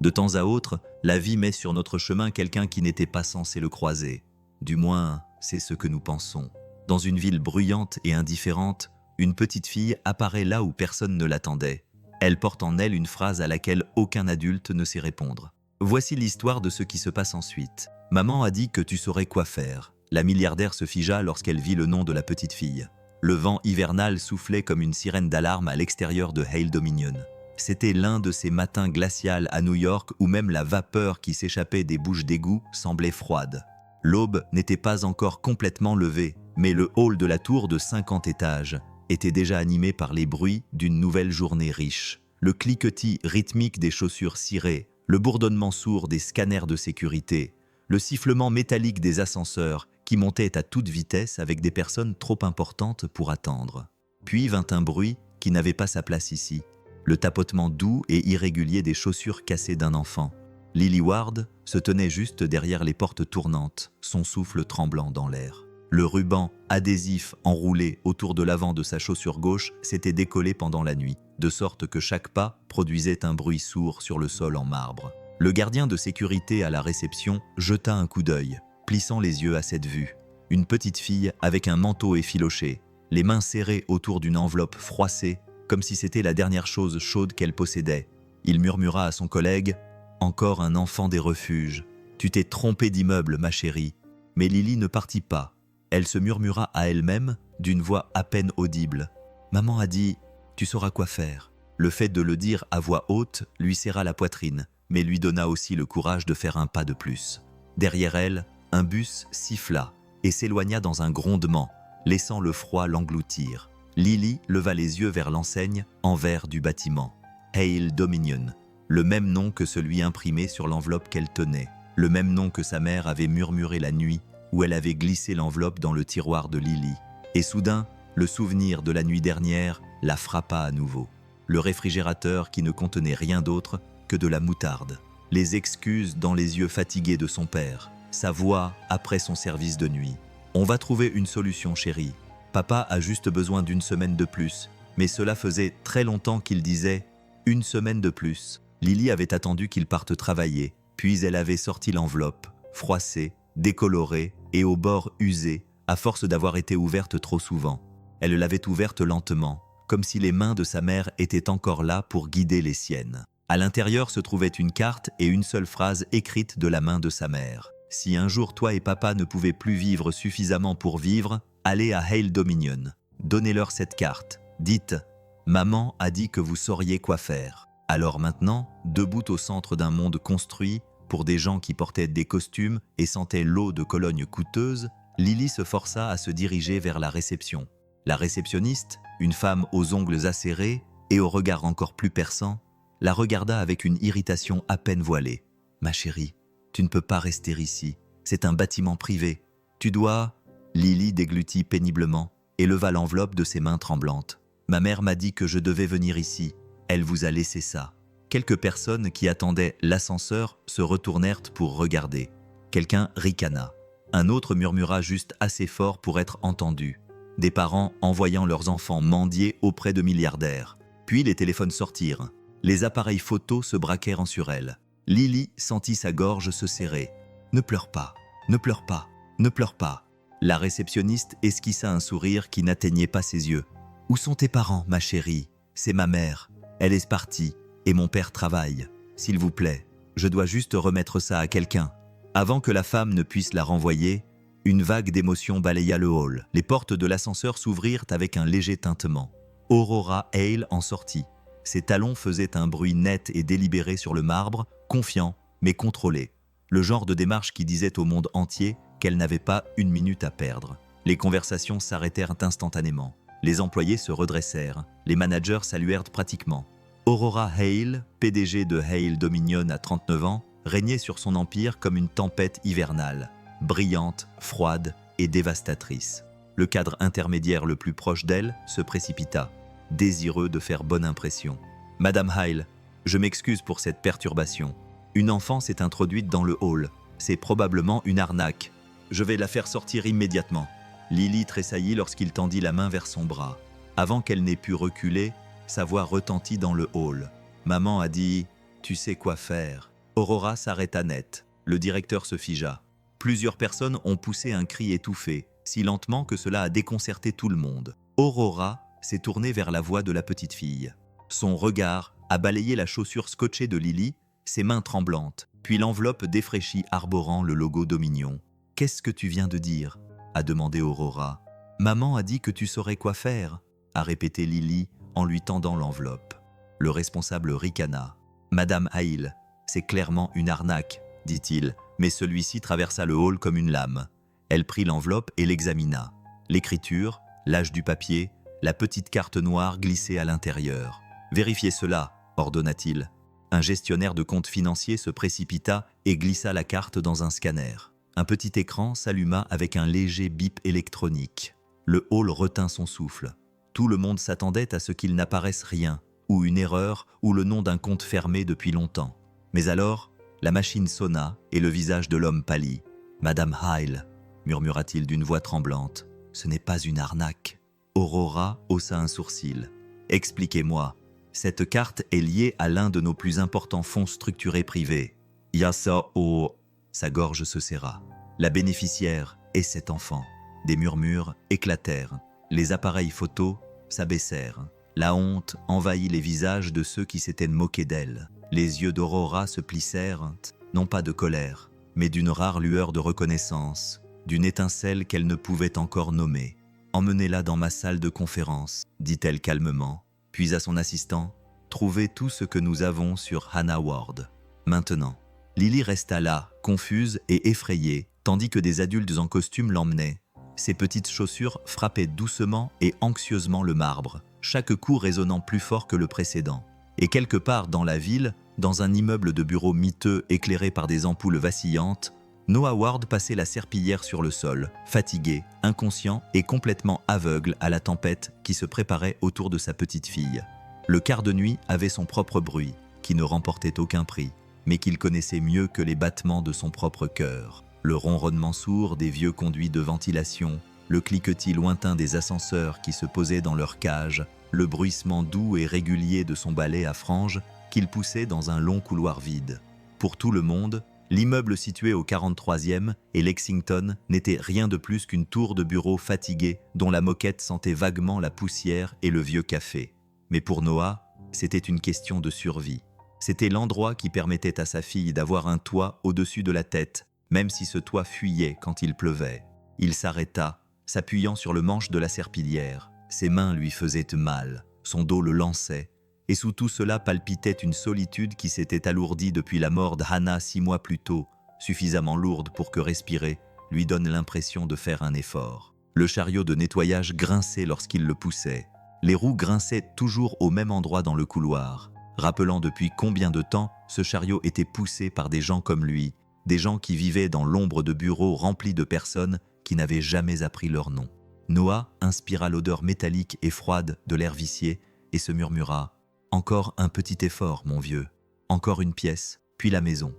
De temps à autre, la vie met sur notre chemin quelqu'un qui n'était pas censé le croiser. Du moins, c'est ce que nous pensons. Dans une ville bruyante et indifférente, une petite fille apparaît là où personne ne l'attendait. Elle porte en elle une phrase à laquelle aucun adulte ne sait répondre. Voici l'histoire de ce qui se passe ensuite. Maman a dit que tu saurais quoi faire. La milliardaire se figea lorsqu'elle vit le nom de la petite fille. Le vent hivernal soufflait comme une sirène d'alarme à l'extérieur de Hale Dominion. C'était l'un de ces matins glacials à New York où même la vapeur qui s'échappait des bouches d'égout semblait froide. L'aube n'était pas encore complètement levée, mais le hall de la tour de 50 étages était déjà animé par les bruits d'une nouvelle journée riche. Le cliquetis rythmique des chaussures cirées, le bourdonnement sourd des scanners de sécurité, le sifflement métallique des ascenseurs qui montaient à toute vitesse avec des personnes trop importantes pour attendre. Puis vint un bruit qui n'avait pas sa place ici, le tapotement doux et irrégulier des chaussures cassées d'un enfant. Lily Ward se tenait juste derrière les portes tournantes, son souffle tremblant dans l'air. Le ruban adhésif enroulé autour de l'avant de sa chaussure gauche s'était décollé pendant la nuit, de sorte que chaque pas produisait un bruit sourd sur le sol en marbre. Le gardien de sécurité à la réception jeta un coup d'œil, plissant les yeux à cette vue. Une petite fille avec un manteau effiloché, les mains serrées autour d'une enveloppe froissée, comme si c'était la dernière chose chaude qu'elle possédait. Il murmura à son collègue « Encore un enfant des refuges. Tu t'es trompé d'immeuble, ma chérie. » Mais Lily ne partit pas. Elle se murmura à elle-même d'une voix à peine audible. Maman a dit « Tu sauras quoi faire ». Le fait de le dire à voix haute lui serra la poitrine, mais lui donna aussi le courage de faire un pas de plus. Derrière elle, un bus siffla et s'éloigna dans un grondement, laissant le froid l'engloutir. Lily leva les yeux vers l'enseigne en verre du bâtiment. Hale Dominion, le même nom que celui imprimé sur l'enveloppe qu'elle tenait, le même nom que sa mère avait murmuré la nuit où elle avait glissé l'enveloppe dans le tiroir de Lily. Et soudain, le souvenir de la nuit dernière la frappa à nouveau. Le réfrigérateur qui ne contenait rien d'autre que de la moutarde. Les excuses dans les yeux fatigués de son père. Sa voix après son service de nuit. « On va trouver une solution, chérie. Papa a juste besoin d'une semaine de plus. » Mais cela faisait très longtemps qu'il disait « une semaine de plus ». Lily avait attendu qu'il parte travailler, puis elle avait sorti l'enveloppe, froissée, décolorée et au bord usé, à force d'avoir été ouverte trop souvent. Elle l'avait ouverte lentement, comme si les mains de sa mère étaient encore là pour guider les siennes. À l'intérieur se trouvait une carte et une seule phrase écrite de la main de sa mère. « Si un jour toi et papa ne pouvaient plus vivre suffisamment pour vivre, allez à Hale Dominion. Donnez-leur cette carte. Dites « Maman a dit que vous sauriez quoi faire. » Alors maintenant, debout au centre d'un monde construit, pour des gens qui portaient des costumes et sentaient l'eau de Cologne coûteuse, Lily se força à se diriger vers la réception. La réceptionniste, une femme aux ongles acérés et au regard encore plus perçant, la regarda avec une irritation à peine voilée. « Ma chérie, tu ne peux pas rester ici. C'est un bâtiment privé. Tu dois… » Lily déglutit péniblement et leva l'enveloppe de ses mains tremblantes. « Ma mère m'a dit que je devais venir ici. Elle vous a laissé ça. » Quelques personnes qui attendaient l'ascenseur se retournèrent pour regarder. Quelqu'un ricana. Un autre murmura juste assez fort pour être entendu. Des parents envoyant leurs enfants mendier auprès de milliardaires. Puis les téléphones sortirent. Les appareils photos se braquèrent sur elle. Lily sentit sa gorge se serrer. « Ne pleure pas, ne pleure pas, ne pleure pas. » La réceptionniste esquissa un sourire qui n'atteignait pas ses yeux. « Où sont tes parents, ma chérie? C'est ma mère. Elle est partie. Et mon père travaille. S'il vous plaît, je dois juste remettre ça à quelqu'un. » Avant que la femme ne puisse la renvoyer, une vague d'émotion balaya le hall. Les portes de l'ascenseur s'ouvrirent avec un léger tintement. Aurora Hale en sortit. Ses talons faisaient un bruit net et délibéré sur le marbre, confiant, mais contrôlé. Le genre de démarche qui disait au monde entier qu'elle n'avait pas une minute à perdre. Les conversations s'arrêtèrent instantanément. Les employés se redressèrent. Les managers saluèrent pratiquement. Aurora Hale, PDG de Hale Dominion à 39 ans, régnait sur son empire comme une tempête hivernale, brillante, froide et dévastatrice. Le cadre intermédiaire le plus proche d'elle se précipita, désireux de faire bonne impression. « Madame Hale, je m'excuse pour cette perturbation. Une enfant s'est introduite dans le hall. C'est probablement une arnaque. Je vais la faire sortir immédiatement. » Lily tressaillit lorsqu'il tendit la main vers son bras. Avant qu'elle n'ait pu reculer, sa voix retentit dans le hall. Maman a dit « Tu sais quoi faire ». Aurora s'arrêta net. Le directeur se figea. Plusieurs personnes ont poussé un cri étouffé, si lentement que cela a déconcerté tout le monde. Aurora s'est tournée vers la voix de la petite fille. Son regard a balayé la chaussure scotchée de Lily, ses mains tremblantes, puis l'enveloppe défraîchie arborant le logo Dominion. « Qu'est-ce que tu viens de dire ?» a demandé Aurora. « Maman a dit que tu saurais quoi faire ?» a répété Lily en lui tendant l'enveloppe. Le responsable ricana. « Madame Hale, c'est clairement une arnaque, dit-il, mais celui-ci traversa le hall comme une lame. Elle prit l'enveloppe et l'examina. L'écriture, l'âge du papier, la petite carte noire glissée à l'intérieur. « Vérifiez cela, ordonna-t-il. Un gestionnaire de compte financier se précipita et glissa la carte dans un scanner. Un petit écran s'alluma avec un léger bip électronique. Le hall retint son souffle. Tout le monde s'attendait à ce qu'il n'apparaisse rien, ou une erreur, ou le nom d'un compte fermé depuis longtemps. Mais alors, la machine sonna et le visage de l'homme pâlit. « Madame Hale, murmura-t-il d'une voix tremblante, ce n'est pas une arnaque. » Aurora haussa un sourcil. « Expliquez-moi. Cette carte est liée à l'un de nos plus importants fonds structurés privés. Yassa O. » Sa gorge se serra. La bénéficiaire est cet enfant. Des murmures éclatèrent. Les appareils photos s'abaissèrent. La honte envahit les visages de ceux qui s'étaient moqués d'elle. Les yeux d'Aurora se plissèrent, non pas de colère, mais d'une rare lueur de reconnaissance, d'une étincelle qu'elle ne pouvait encore nommer. « Emmenez-la dans ma salle de conférence, » dit-elle calmement. Puis à son assistant, « Trouvez tout ce que nous avons sur Hannah Ward. Maintenant. » Lily resta là, confuse et effrayée, tandis que des adultes en costume l'emmenaient. Ses petites chaussures frappaient doucement et anxieusement le marbre, chaque coup résonnant plus fort que le précédent. Et quelque part dans la ville, dans un immeuble de bureaux miteux éclairé par des ampoules vacillantes, Noah Ward passait la serpillière sur le sol, fatigué, inconscient et complètement aveugle à la tempête qui se préparait autour de sa petite fille. Le quart de nuit avait son propre bruit, qui ne remportait aucun prix, mais qu'il connaissait mieux que les battements de son propre cœur. Le ronronnement sourd des vieux conduits de ventilation, le cliquetis lointain des ascenseurs qui se posaient dans leur cage, le bruissement doux et régulier de son balai à franges qu'il poussait dans un long couloir vide. Pour tout le monde, l'immeuble situé au 43e et Lexington n'était rien de plus qu'une tour de bureau fatiguée dont la moquette sentait vaguement la poussière et le vieux café. Mais pour Noah, c'était une question de survie. C'était l'endroit qui permettait à sa fille d'avoir un toit au-dessus de la tête, même si ce toit fuyait quand il pleuvait. Il s'arrêta, s'appuyant sur le manche de la serpillière. Ses mains lui faisaient mal, son dos le lançait, et sous tout cela palpitait une solitude qui s'était alourdie depuis la mort de Hannah 6 mois plus tôt, suffisamment lourde pour que respirer lui donne l'impression de faire un effort. Le chariot de nettoyage grinçait lorsqu'il le poussait. Les roues grinçaient toujours au même endroit dans le couloir, rappelant depuis combien de temps ce chariot était poussé par des gens comme lui, des gens qui vivaient dans l'ombre de bureaux remplis de personnes qui n'avaient jamais appris leur nom. Noah inspira l'odeur métallique et froide de l'air vicié et se murmura « Encore un petit effort, mon vieux. Encore une pièce, puis la maison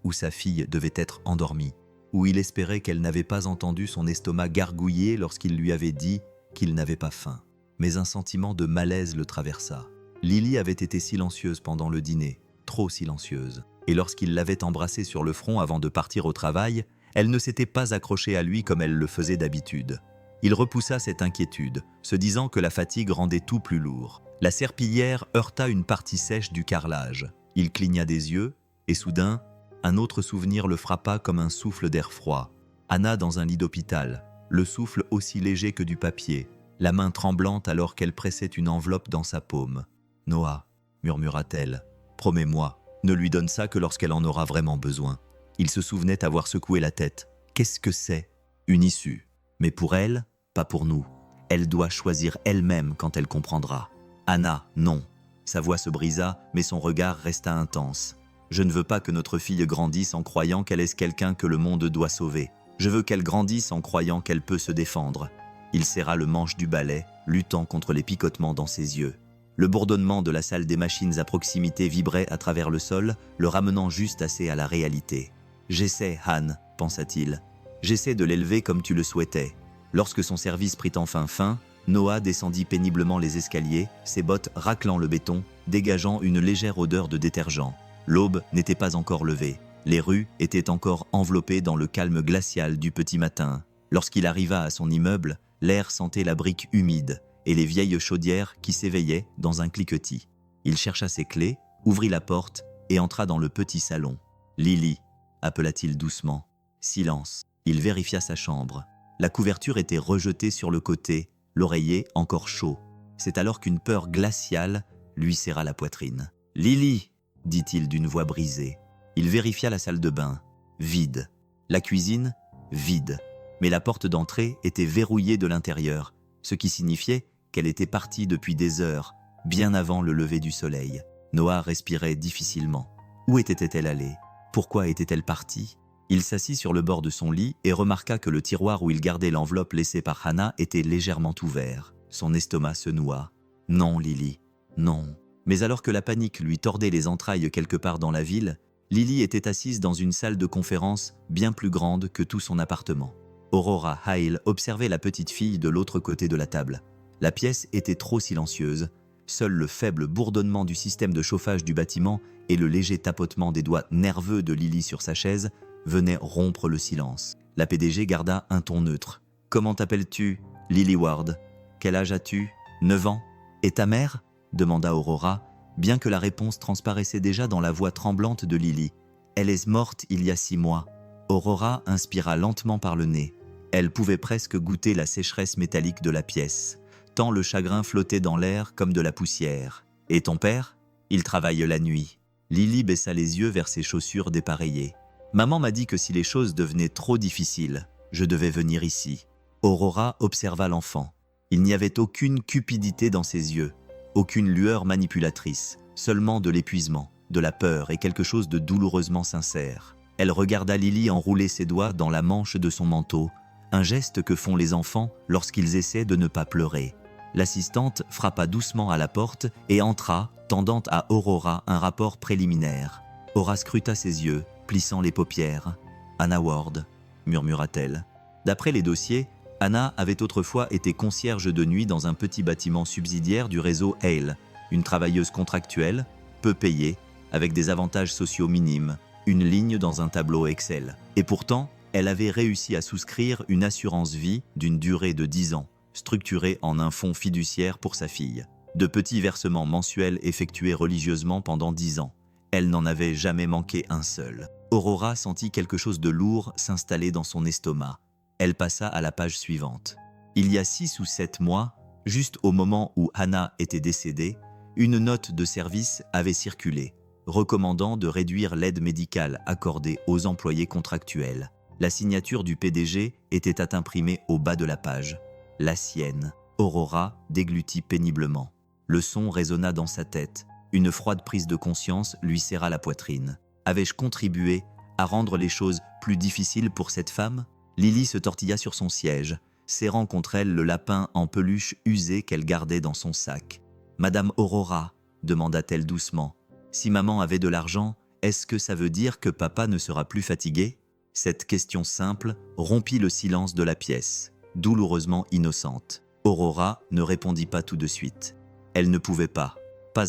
où sa fille devait être endormie, où il espérait qu'elle n'avait pas entendu son estomac gargouiller lorsqu'il lui avait dit qu'il n'avait pas faim. » Mais un sentiment de malaise le traversa. Lily avait été silencieuse pendant le dîner, trop silencieuse. Et lorsqu'il l'avait embrassée sur le front avant de partir au travail, elle ne s'était pas accrochée à lui comme elle le faisait d'habitude. Il repoussa cette inquiétude, se disant que la fatigue rendait tout plus lourd. La serpillière heurta une partie sèche du carrelage. Il cligna des yeux, et soudain, un autre souvenir le frappa comme un souffle d'air froid. Hannah dans un lit d'hôpital, le souffle aussi léger que du papier, la main tremblante alors qu'elle pressait une enveloppe dans sa paume. « Noah, murmura-t-elle, promets-moi, ne lui donne ça que lorsqu'elle en aura vraiment besoin. » Il se souvenait avoir secoué la tête. Qu'est-ce que c'est ? Une issue. Mais pour elle, pas pour nous. Elle doit choisir elle-même quand elle comprendra. Hannah, non. Sa voix se brisa, mais son regard resta intense. Je ne veux pas que notre fille grandisse en croyant qu'elle est quelqu'un que le monde doit sauver. Je veux qu'elle grandisse en croyant qu'elle peut se défendre. Il serra le manche du balai, luttant contre les picotements dans ses yeux. Le bourdonnement de la salle des machines à proximité vibrait à travers le sol, le ramenant juste assez à la réalité. « J'essaie, Han, pensa-t-il. J'essaie de l'élever comme tu le souhaitais. » Lorsque son service prit enfin fin, Noah descendit péniblement les escaliers, ses bottes raclant le béton, dégageant une légère odeur de détergent. L'aube n'était pas encore levée. Les rues étaient encore enveloppées dans le calme glacial du petit matin. Lorsqu'il arriva à son immeuble, l'air sentait la brique humide et les vieilles chaudières qui s'éveillaient dans un cliquetis. Il chercha ses clés, ouvrit la porte et entra dans le petit salon. « Lily » appela-t-il doucement. Silence. Il vérifia sa chambre. La couverture était rejetée sur le côté, l'oreiller encore chaud. C'est alors qu'une peur glaciale lui serra la poitrine. « Lily !» dit-il d'une voix brisée. Il vérifia la salle de bain. Vide. La cuisine, vide. Mais la porte d'entrée était verrouillée de l'intérieur, ce qui signifiait qu'elle était partie depuis des heures, bien avant le lever du soleil. Noah respirait difficilement. Où était-elle allée? Pourquoi était-elle partie? Il s'assit sur le bord de son lit et remarqua que le tiroir où il gardait l'enveloppe laissée par Hannah était légèrement ouvert. Son estomac se noua. Non, Lily, non. Mais alors que la panique lui tordait les entrailles quelque part dans la ville, Lily était assise dans une salle de conférence bien plus grande que tout son appartement. Aurora Hale observait la petite fille de l'autre côté de la table. La pièce était trop silencieuse. Seul le faible bourdonnement du système de chauffage du bâtiment et le léger tapotement des doigts nerveux de Lily sur sa chaise venaient rompre le silence. La PDG garda un ton neutre. « Comment t'appelles-tu, Lily Ward? Quel âge as-tu? 9 ans? Et ta mère ?» demanda Aurora, bien que la réponse transparaissait déjà dans la voix tremblante de Lily. « Elle est morte il y a 6 mois. » Aurora inspira lentement par le nez. Elle pouvait presque goûter la sécheresse métallique de la pièce, tant le chagrin flottait dans l'air comme de la poussière. « Et ton père? Il travaille la nuit. » Lily baissa les yeux vers ses chaussures dépareillées. « Maman m'a dit que si les choses devenaient trop difficiles, je devais venir ici. » Aurora observa l'enfant. Il n'y avait aucune cupidité dans ses yeux, aucune lueur manipulatrice, seulement de l'épuisement, de la peur et quelque chose de douloureusement sincère. Elle regarda Lily enrouler ses doigts dans la manche de son manteau, un geste que font les enfants lorsqu'ils essaient de ne pas pleurer. L'assistante frappa doucement à la porte et entra, tendant à Aurora un rapport préliminaire. Aura scruta ses yeux, plissant les paupières. « Hannah Ward » murmura-t-elle. D'après les dossiers, Hannah avait autrefois été concierge de nuit dans un petit bâtiment subsidiaire du réseau Hale, une travailleuse contractuelle, peu payée, avec des avantages sociaux minimes, une ligne dans un tableau Excel. Et pourtant, elle avait réussi à souscrire une assurance vie d'une durée de 10 ans, structurée en un fonds fiduciaire pour sa fille. De petits versements mensuels effectués religieusement pendant 10 ans. Elle n'en avait jamais manqué un seul. Aurora sentit quelque chose de lourd s'installer dans son estomac. Elle passa à la page suivante. Il y a 6 ou 7 mois, juste au moment où Hannah était décédée, une note de service avait circulé, recommandant de réduire l'aide médicale accordée aux employés contractuels. La signature du PDG était imprimée au bas de la page. La sienne. Aurora déglutit péniblement. Le son résonna dans sa tête. Une froide prise de conscience lui serra la poitrine. Avais-je contribué à rendre les choses plus difficiles pour cette femme? Lily se tortilla sur son siège, serrant contre elle le lapin en peluche usé qu'elle gardait dans son sac. « Madame Aurora » demanda-t-elle doucement. « Si maman avait de l'argent, est-ce que ça veut dire que papa ne sera plus fatigué ?» Cette question simple rompit le silence de la pièce, douloureusement innocente. Aurora ne répondit pas tout de suite. Elle ne pouvait pas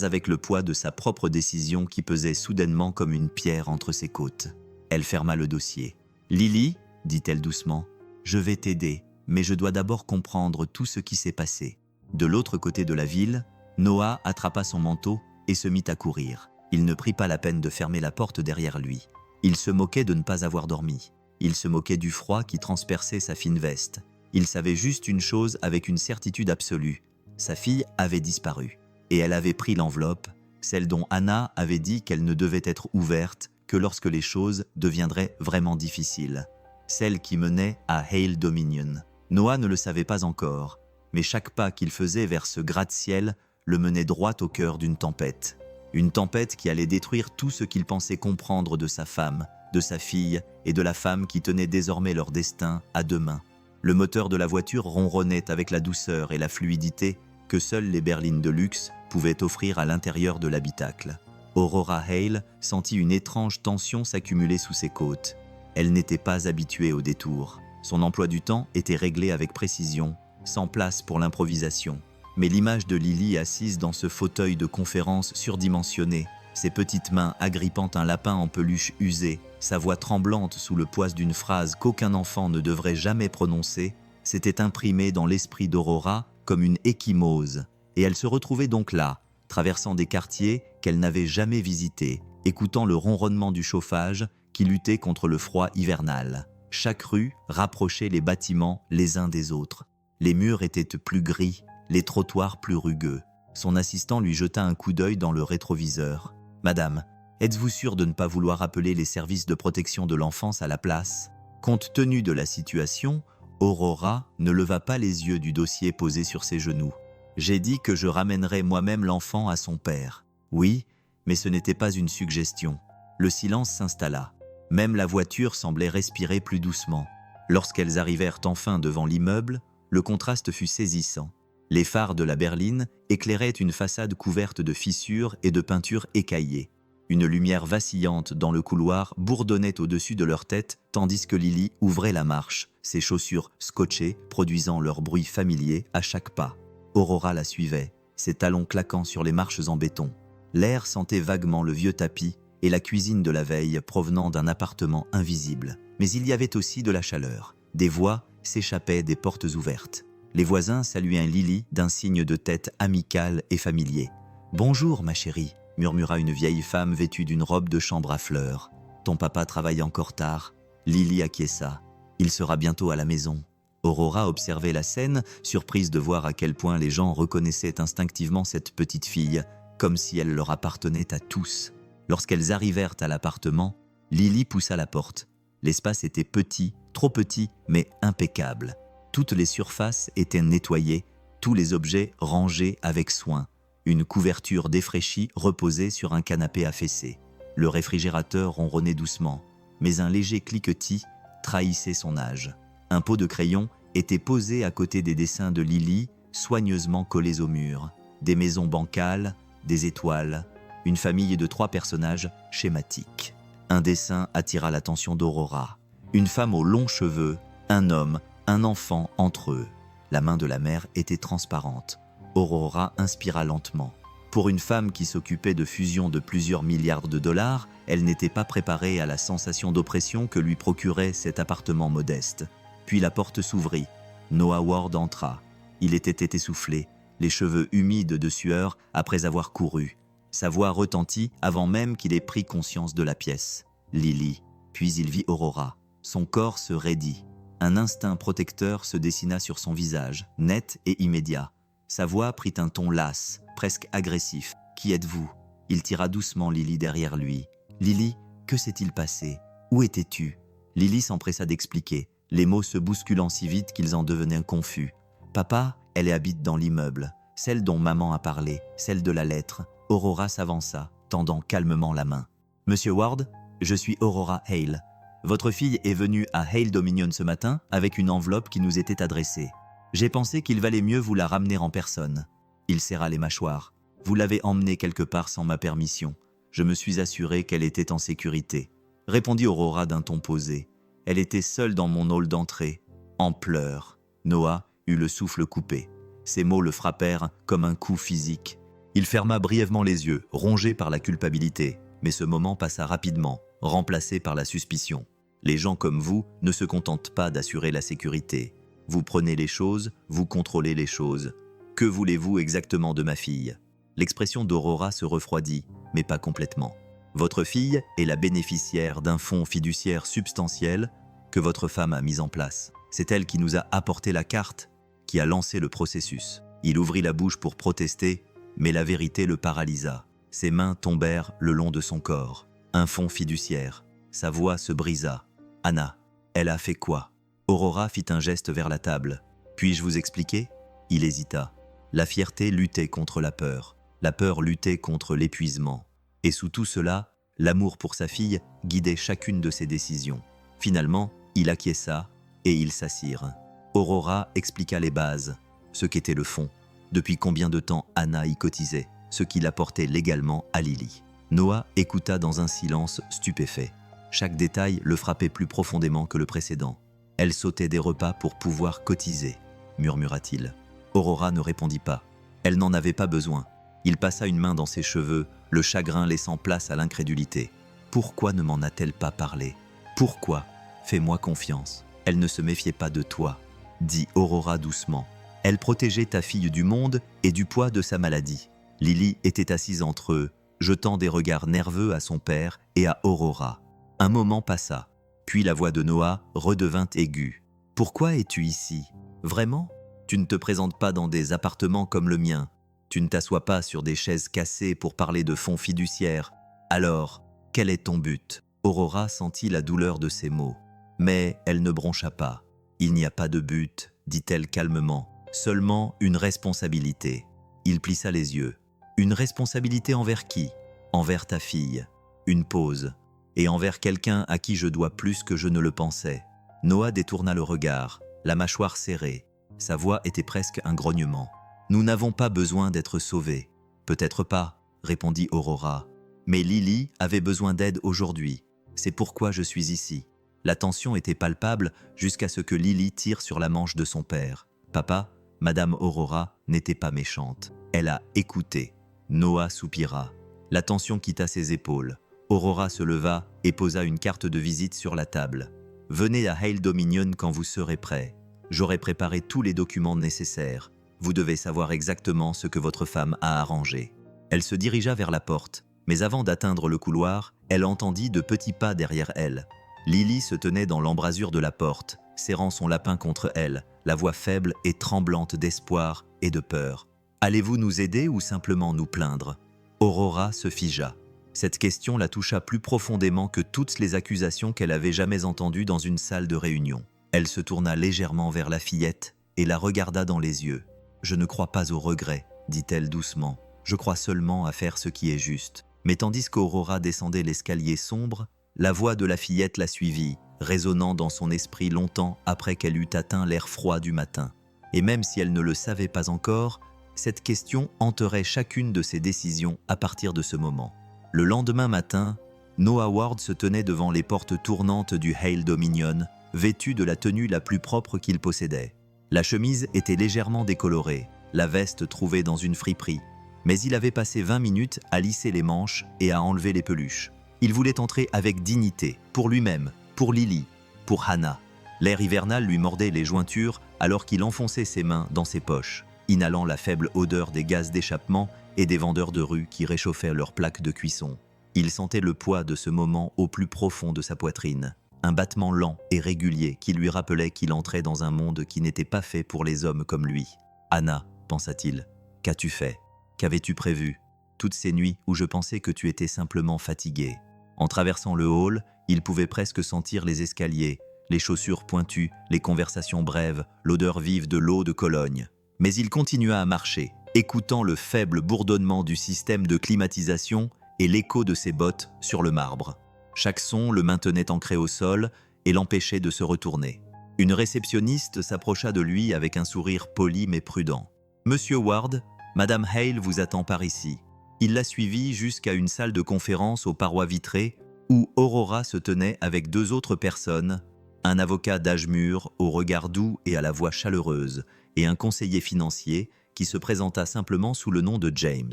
avec le poids de sa propre décision qui pesait soudainement comme une pierre entre ses côtes. Elle ferma le dossier. « Lily » dit-elle doucement, « je vais t'aider, mais je dois d'abord comprendre tout ce qui s'est passé. » De l'autre côté de la ville, Noah attrapa son manteau et se mit à courir. Il ne prit pas la peine de fermer la porte derrière lui. Il se moquait de ne pas avoir dormi. Il se moquait du froid qui transperçait sa fine veste. Il savait juste une chose avec une certitude absolue. Sa fille avait disparu. Et elle avait pris l'enveloppe, celle dont Hannah avait dit qu'elle ne devait être ouverte que lorsque les choses deviendraient vraiment difficiles. Celle qui menait à Hale Dominion. Noah ne le savait pas encore, mais chaque pas qu'il faisait vers ce gratte-ciel le menait droit au cœur d'une tempête. Une tempête qui allait détruire tout ce qu'il pensait comprendre de sa femme, de sa fille et de la femme qui tenait désormais leur destin à 2 mains. Le moteur de la voiture ronronnait avec la douceur et la fluidité que seules les berlines de luxe pouvaient offrir à l'intérieur de l'habitacle. Aurora Hale sentit une étrange tension s'accumuler sous ses côtes. Elle n'était pas habituée au détour. Son emploi du temps était réglé avec précision, sans place pour l'improvisation. Mais l'image de Lily assise dans ce fauteuil de conférence surdimensionné, ses petites mains agrippant un lapin en peluche usé, sa voix tremblante sous le poids d'une phrase qu'aucun enfant ne devrait jamais prononcer, s'était imprimée dans l'esprit d'Aurora comme une ecchymose, et elle se retrouvait donc là, traversant des quartiers qu'elle n'avait jamais visités, écoutant le ronronnement du chauffage qui luttait contre le froid hivernal. Chaque rue rapprochait les bâtiments les uns des autres. Les murs étaient plus gris, les trottoirs plus rugueux. Son assistant lui jeta un coup d'œil dans le rétroviseur. « Madame, êtes-vous sûre de ne pas vouloir appeler les services de protection de l'enfance à la place ?» Compte tenu de la situation, Aurora ne leva pas les yeux du dossier posé sur ses genoux. « J'ai dit que je ramènerais moi-même l'enfant à son père. » Oui, mais ce n'était pas une suggestion. Le silence s'installa. Même la voiture semblait respirer plus doucement. Lorsqu'elles arrivèrent enfin devant l'immeuble, le contraste fut saisissant. Les phares de la berline éclairaient une façade couverte de fissures et de peintures écaillées. Une lumière vacillante dans le couloir bourdonnait au-dessus de leur tête tandis que Lily ouvrait la marche, ses chaussures scotchées produisant leur bruit familier à chaque pas. Aurora la suivait, ses talons claquant sur les marches en béton. L'air sentait vaguement le vieux tapis et la cuisine de la veille provenant d'un appartement invisible. Mais il y avait aussi de la chaleur. Des voix s'échappaient des portes ouvertes. Les voisins saluaient Lily d'un signe de tête amical et familier. « Bonjour, ma chérie », murmura une vieille femme vêtue d'une robe de chambre à fleurs. « Ton papa travaille encore tard. » Lily acquiesça. « Il sera bientôt à la maison. » Aurora observait la scène, surprise de voir à quel point les gens reconnaissaient instinctivement cette petite fille, comme si elle leur appartenait à tous. Lorsqu'elles arrivèrent à l'appartement, Lily poussa la porte. L'espace était petit, trop petit, mais impeccable. Toutes les surfaces étaient nettoyées, tous les objets rangés avec soin. Une couverture défraîchie reposait sur un canapé affaissé. Le réfrigérateur ronronnait doucement, mais un léger cliquetis trahissait son âge. Un pot de crayon était posé à côté des dessins de Lily, soigneusement collés au mur. Des maisons bancales, des étoiles, une famille de 3 personnages schématiques. Un dessin attira l'attention d'Aurora. Une femme aux longs cheveux, un homme, un enfant entre eux. La main de la mère était transparente. Aurora inspira lentement. Pour une femme qui s'occupait de fusions de plusieurs milliards de dollars, elle n'était pas préparée à la sensation d'oppression que lui procurait cet appartement modeste. Puis la porte s'ouvrit. Noah Ward entra. Il était essoufflé, les cheveux humides de sueur après avoir couru. Sa voix retentit avant même qu'il ait pris conscience de la pièce. Lily. Puis il vit Aurora. Son corps se raidit. Un instinct protecteur se dessina sur son visage, net et immédiat. Sa voix prit un ton las, presque agressif. « Qui êtes-vous » Il tira doucement Lily derrière lui. « Lily, que s'est-il passé ? Où étais-tu » Lily s'empressa d'expliquer, les mots se bousculant si vite qu'ils en devenaient confus. « Papa, elle habite dans l'immeuble, celle dont maman a parlé, celle de la lettre. » Aurora s'avança, tendant calmement la main. « Monsieur Ward, je suis Aurora Hale. Votre fille est venue à Hale Dominion ce matin avec une enveloppe qui nous était adressée. J'ai pensé qu'il valait mieux vous la ramener en personne. » Il serra les mâchoires. « Vous l'avez emmenée quelque part sans ma permission. Je me suis assuré qu'elle était en sécurité. » Répondit Aurora d'un ton posé. Elle était seule dans mon hall d'entrée, en pleurs. Noah eut le souffle coupé. Ces mots le frappèrent comme un coup physique. Il ferma brièvement les yeux, rongé par la culpabilité. Mais ce moment passa rapidement, remplacé par la suspicion. Les gens comme vous ne se contentent pas d'assurer la sécurité. Vous prenez les choses, vous contrôlez les choses. Que voulez-vous exactement de ma fille ? L'expression d'Aurora se refroidit, mais pas complètement. Votre fille est la bénéficiaire d'un fonds fiduciaire substantiel que votre femme a mis en place. C'est elle qui nous a apporté la carte, qui a lancé le processus. Il ouvrit la bouche pour protester, mais la vérité le paralysa. Ses mains tombèrent le long de son corps. Un fonds fiduciaire. Sa voix se brisa. « Anna, elle a fait quoi ?» Aurora fit un geste vers la table. « Puis-je vous expliquer ?» Il hésita. La fierté luttait contre la peur. La peur luttait contre l'épuisement. Et sous tout cela, l'amour pour sa fille guidait chacune de ses décisions. Finalement, il acquiesça et ils s'assirent. Aurora expliqua les bases, ce qu'était le fonds, depuis combien de temps Anna y cotisait, ce qu'il apportait légalement à Lily. Noah écouta dans un silence stupéfait. Chaque détail le frappait plus profondément que le précédent. « Elle sautait des repas pour pouvoir cotiser », murmura-t-il. Aurora ne répondit pas. Elle n'en avait pas besoin. Il passa une main dans ses cheveux, le chagrin laissant place à l'incrédulité. Pourquoi ne m'en a-t-elle pas parlé? Pourquoi? Fais-moi confiance. Elle ne se méfiait pas de toi, dit Aurora doucement. Elle protégeait ta fille du monde et du poids de sa maladie. Lily était assise entre eux, jetant des regards nerveux à son père et à Aurora. Un moment passa, puis la voix de Noah redevint aiguë. « Pourquoi es-tu ici? Vraiment? Tu ne te présentes pas dans des appartements comme le mien. Tu ne t'assois pas sur des chaises cassées pour parler de fonds fiduciaires. Alors, quel est ton but ?» Aurora sentit la douleur de ces mots. Mais elle ne broncha pas. « Il n'y a pas de but, dit-elle calmement. Seulement une responsabilité. » Il plissa les yeux. « Une responsabilité envers qui? Envers ta fille. Une pause. Et envers quelqu'un à qui je dois plus que je ne le pensais. » Noah détourna le regard, la mâchoire serrée. Sa voix était presque un grognement. « Nous n'avons pas besoin d'être sauvés. »« Peut-être pas, » répondit Aurora. « Mais Lily avait besoin d'aide aujourd'hui. C'est pourquoi je suis ici. » La tension était palpable jusqu'à ce que Lily tire sur la manche de son père. « Papa, Madame Aurora n'était pas méchante. Elle a écouté. » Noah soupira. La tension quitta ses épaules. Aurora se leva et posa une carte de visite sur la table. « Venez à Hale Dominion quand vous serez prêt. J'aurai préparé tous les documents nécessaires. Vous devez savoir exactement ce que votre femme a arrangé. » Elle se dirigea vers la porte, mais avant d'atteindre le couloir, elle entendit de petits pas derrière elle. Lily se tenait dans l'embrasure de la porte, serrant son lapin contre elle, la voix faible et tremblante d'espoir et de peur. « Allez-vous nous aider ou simplement nous plaindre ?» Aurora se figea. Cette question la toucha plus profondément que toutes les accusations qu'elle avait jamais entendues dans une salle de réunion. Elle se tourna légèrement vers la fillette et la regarda dans les yeux. « Je ne crois pas au regret, » dit-elle doucement. « Je crois seulement à faire ce qui est juste. » Mais tandis qu'Aurora descendait l'escalier sombre, la voix de la fillette la suivit, résonnant dans son esprit longtemps après qu'elle eut atteint l'air froid du matin. Et même si elle ne le savait pas encore, cette question hanterait chacune de ses décisions à partir de ce moment. Le lendemain matin, Noah Ward se tenait devant les portes tournantes du Hale Dominion, vêtu de la tenue la plus propre qu'il possédait. La chemise était légèrement décolorée, la veste trouvée dans une friperie, mais il avait passé 20 minutes à lisser les manches et à enlever les peluches. Il voulait entrer avec dignité, pour lui-même, pour Lily, pour Hannah. L'air hivernal lui mordait les jointures alors qu'il enfonçait ses mains dans ses poches, inhalant la faible odeur des gaz d'échappement et des vendeurs de rue qui réchauffaient leurs plaques de cuisson. Il sentait le poids de ce moment au plus profond de sa poitrine, un battement lent et régulier qui lui rappelait qu'il entrait dans un monde qui n'était pas fait pour les hommes comme lui. « Hannah, pensa-t-il, qu'as-tu fait? Qu'avais-tu prévu? Toutes ces nuits où je pensais que tu étais simplement fatiguée. » En traversant le hall, il pouvait presque sentir les escaliers, les chaussures pointues, les conversations brèves, l'odeur vive de l'eau de Cologne. Mais il continua à marcher, écoutant le faible bourdonnement du système de climatisation et l'écho de ses bottes sur le marbre. Chaque son le maintenait ancré au sol et l'empêchait de se retourner. Une réceptionniste s'approcha de lui avec un sourire poli mais prudent. « Monsieur Ward, Madame Hale vous attend par ici. » Il la suivit jusqu'à une salle de conférence aux parois vitrées où Aurora se tenait avec 2 autres personnes, un avocat d'âge mûr au regard doux et à la voix chaleureuse, et un conseiller financier qui se présenta simplement sous le nom de James.